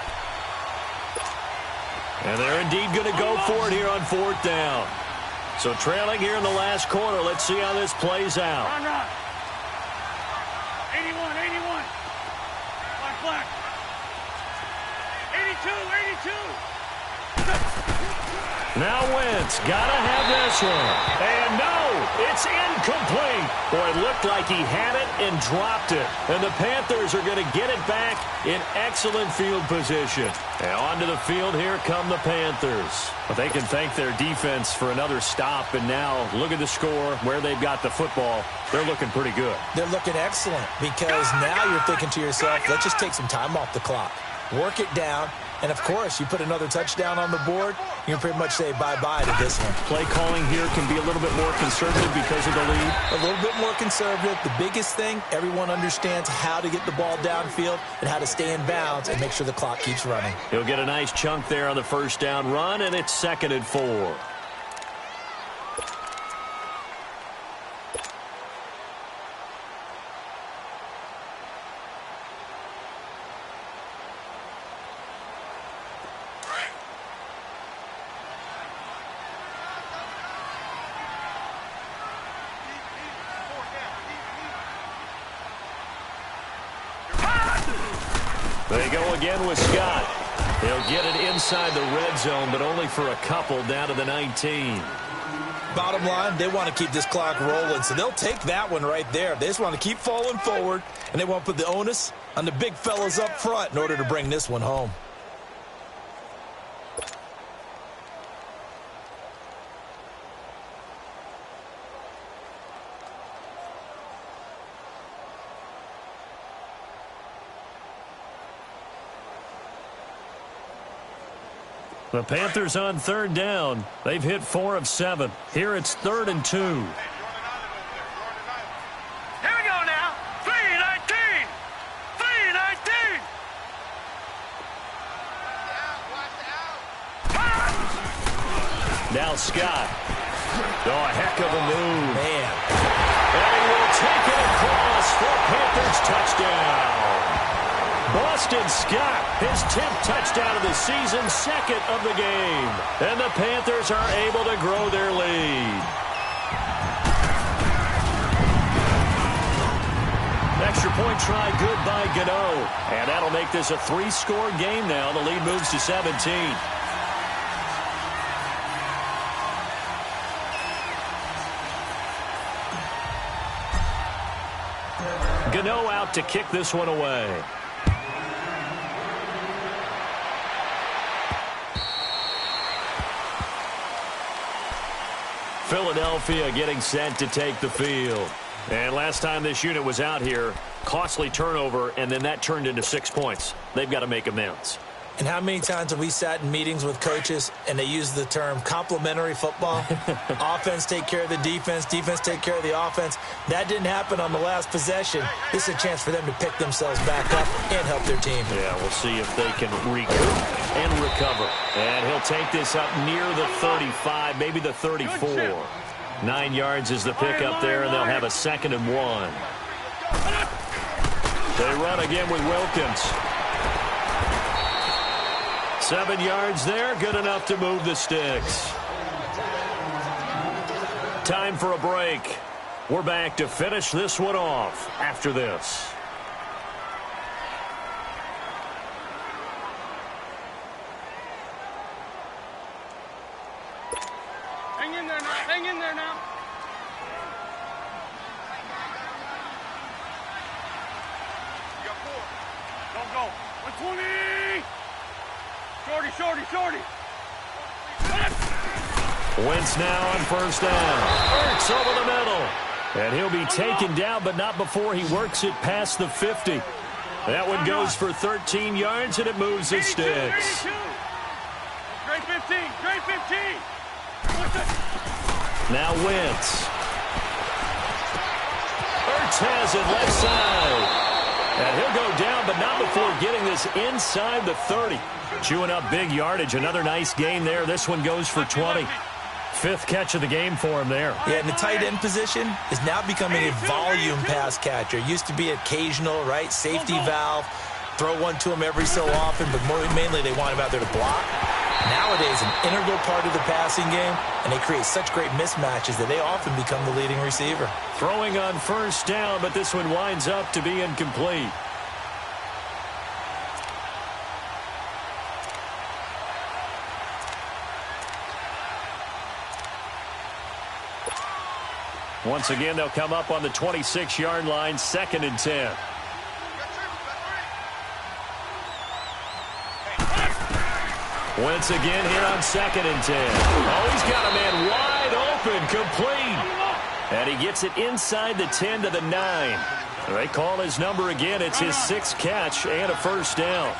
And they're indeed going to go for it here on fourth down. So trailing here in the last quarter. Let's see how this plays out. Run. 81. Black. 82. Now Wentz gotta have this one. And no, it's incomplete. Boy, it looked like he had it and dropped it. And the Panthers are going to get it back in excellent field position. And onto the field, here come the Panthers. But they can thank their defense for another stop. And now look at the score, where they've got the football. They're looking pretty good. They're looking excellent, because now you're thinking to yourself, let's just take some time off the clock. Work it down. And, of course, you put another touchdown on the board, you can pretty much say bye-bye to this one. Play calling here can be a little bit more conservative because of the lead. A little bit more conservative. The biggest thing, everyone understands how to get the ball downfield and how to stay in bounds and make sure the clock keeps running. He'll get a nice chunk there on the first down run, and it's 2nd and 4. They go again with Scott. He'll get it inside the red zone, but only for a couple down to the 19. Bottom line, they want to keep this clock rolling, so they'll take that one right there. They just want to keep falling forward, and they want to put the onus on the big fellas up front in order to bring this one home. The Panthers on third down. They've hit 4 of 7. Here it's 3rd and 2. Here we go now. 3-19. 3-19. Now Scott. Oh, a heck of a move. Man. And he will take it across for Panthers touchdown. Boston Scott, his 10th touchdown of the season, 2nd of the game. And the Panthers are able to grow their lead. Extra point try good by Gano. And that'll make this a 3-score game now. The lead moves to 17. Gano out to kick this one away. Philadelphia getting set to take the field. And last time this unit was out here, costly turnover, and then that turned into 6 points. They've got to make amends. And how many times have we sat in meetings with coaches and they use the term complementary football? Offense take care of the defense, defense take care of the offense. That didn't happen on the last possession. This is a chance for them to pick themselves back up and help their team. Yeah, we'll see if they can recoup and recover. And he'll take this up near the 35, maybe the 34. 9 yards is the pickup there, and they'll have a 2nd and 1. They run again with Wilkins. 7 yards there, good enough to move the sticks. Time for a break. We're back to finish this one off after this. Hang in there now. Hang in there now. You got 4. Don't go. 120. Shorty. Wentz now on first down. Hurts over the middle. And he'll be taken down, but not before he works it past the 50. That one goes for 13 yards, and it moves the sticks. Great 15. Great 15. Now Wentz. Hurts has it left side. And he'll go down, but not before getting this inside the 30. Chewing up big yardage. Another nice gain there. This one goes for 20. 5th catch of the game for him there. Yeah, and the tight end position is now becoming a volume pass catcher. Used to be occasional, right? Safety valve. Throw one to him every so often, but mainly they want him out there to block. Nowadays, an integral part of the passing game, and they create such great mismatches that they often become the leading receiver. Throwing on first down, but this one winds up to be incomplete. Once again, they'll come up on the 26-yard line, 2nd and 10. Wentz again here on 2nd and 10. Oh, he's got a man wide open, complete. And he gets it inside the 10 to the 9. They call his number again. It's his 6th catch and a first down.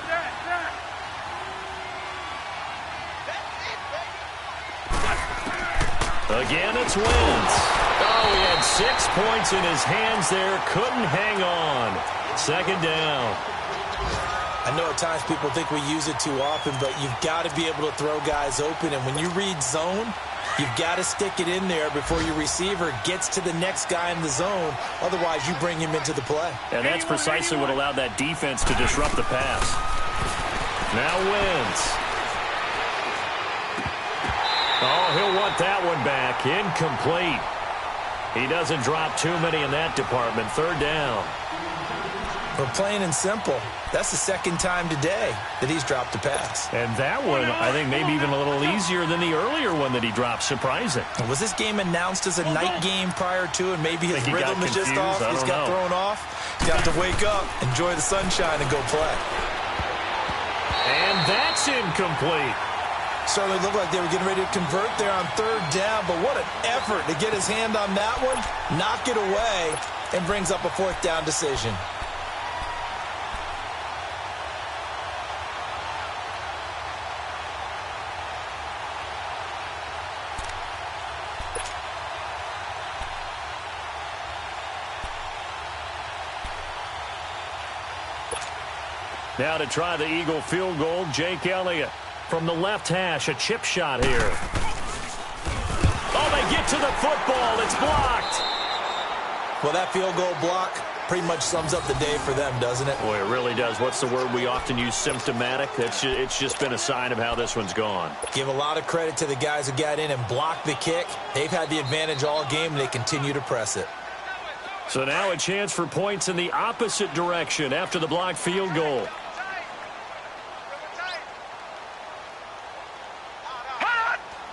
Again, it's Wentz. Oh, he had 6 points in his hands there. Couldn't hang on. 2nd down. I know at times people think we use it too often, but you've got to be able to throw guys open. And when you read zone, you've got to stick it in there before your receiver gets to the next guy in the zone. Otherwise, you bring him into the play. And that's precisely what allowed that defense to disrupt the pass. Now Wentz. Oh, he'll want that one back. Incomplete. He doesn't drop too many in that department. 3rd down. Well, plain and simple, that's the second time today that he's dropped a pass. And that one, I think, maybe even a little easier than the earlier one that he dropped. Surprising. Was this game announced as a night game prior to, and maybe his rhythm is just off? He's got thrown off. He's got to wake up, enjoy the sunshine, and go play. And that's incomplete. Certainly looked like they were getting ready to convert there on third down, but what an effort to get his hand on that one, knock it away, and brings up a fourth down decision. Now to try the Eagle field goal, Jake Elliott. From the left hash, a chip shot here. Oh, they get to the football. It's blocked. Well, that field goal block pretty much sums up the day for them, doesn't it? Boy, it really does. What's the word we often use? Symptomatic. It's just been a sign of how this one's gone. Give a lot of credit to the guys who got in and blocked the kick. They've had the advantage all game, and they continue to press it. So now a chance for points in the opposite direction after the blocked field goal.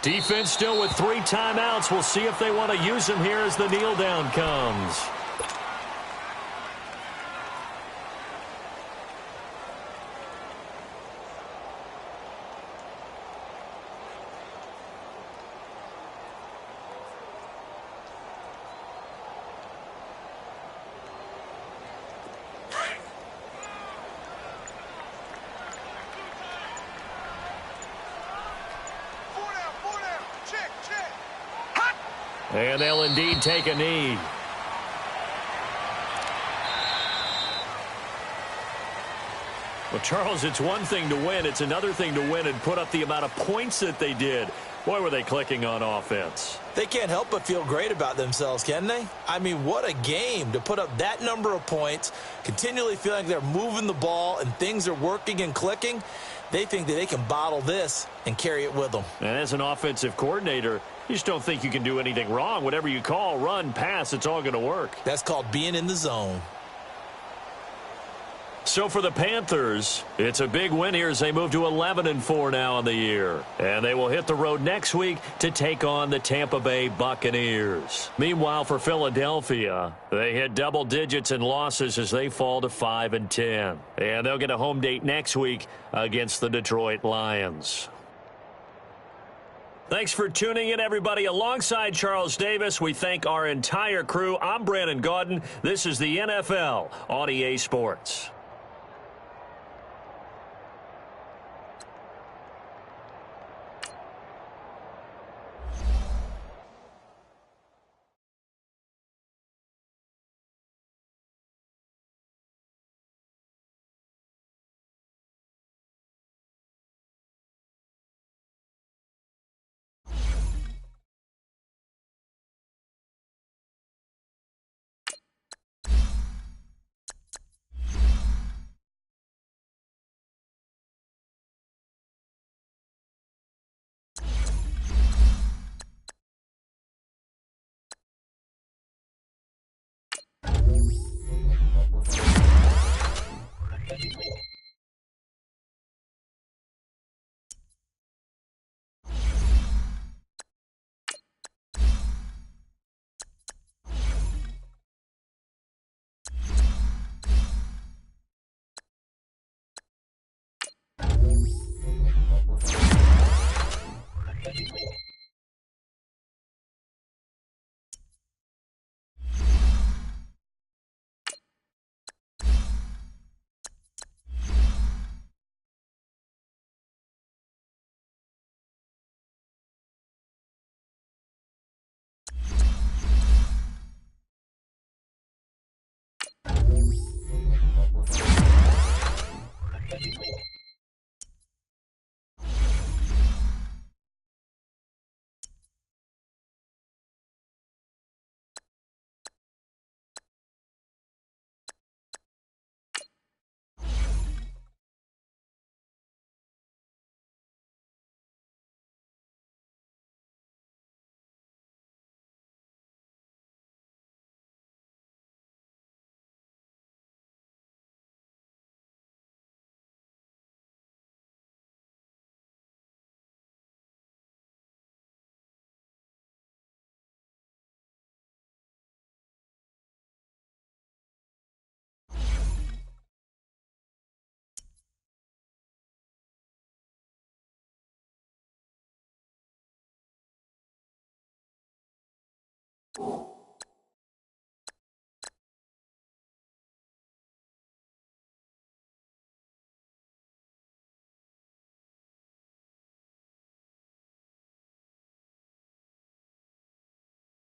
Defense still with 3 timeouts. We'll see if they want to use them here as the kneel down comes. And they'll indeed take a knee. Well, Charles, it's one thing to win. It's another thing to win and put up the amount of points that they did. Boy, were they clicking on offense. They can't help but feel great about themselves, can they? I mean, what a game to put up that number of points, continually feeling like they're moving the ball and things are working and clicking. They think that they can bottle this and carry it with them. And as an offensive coordinator, you just don't think you can do anything wrong. Whatever you call, run, pass, it's all going to work. That's called being in the zone. So for the Panthers, it's a big win here as they move to 11-4 now on the year. And they will hit the road next week to take on the Tampa Bay Buccaneers. Meanwhile, for Philadelphia, they hit double digits in losses as they fall to 5-10. And they'll get a home date next week against the Detroit Lions. Thanks for tuning in, everybody. Alongside Charles Davis, we thank our entire crew. I'm Brandon Gaudin. This is the NFL on EA Sports.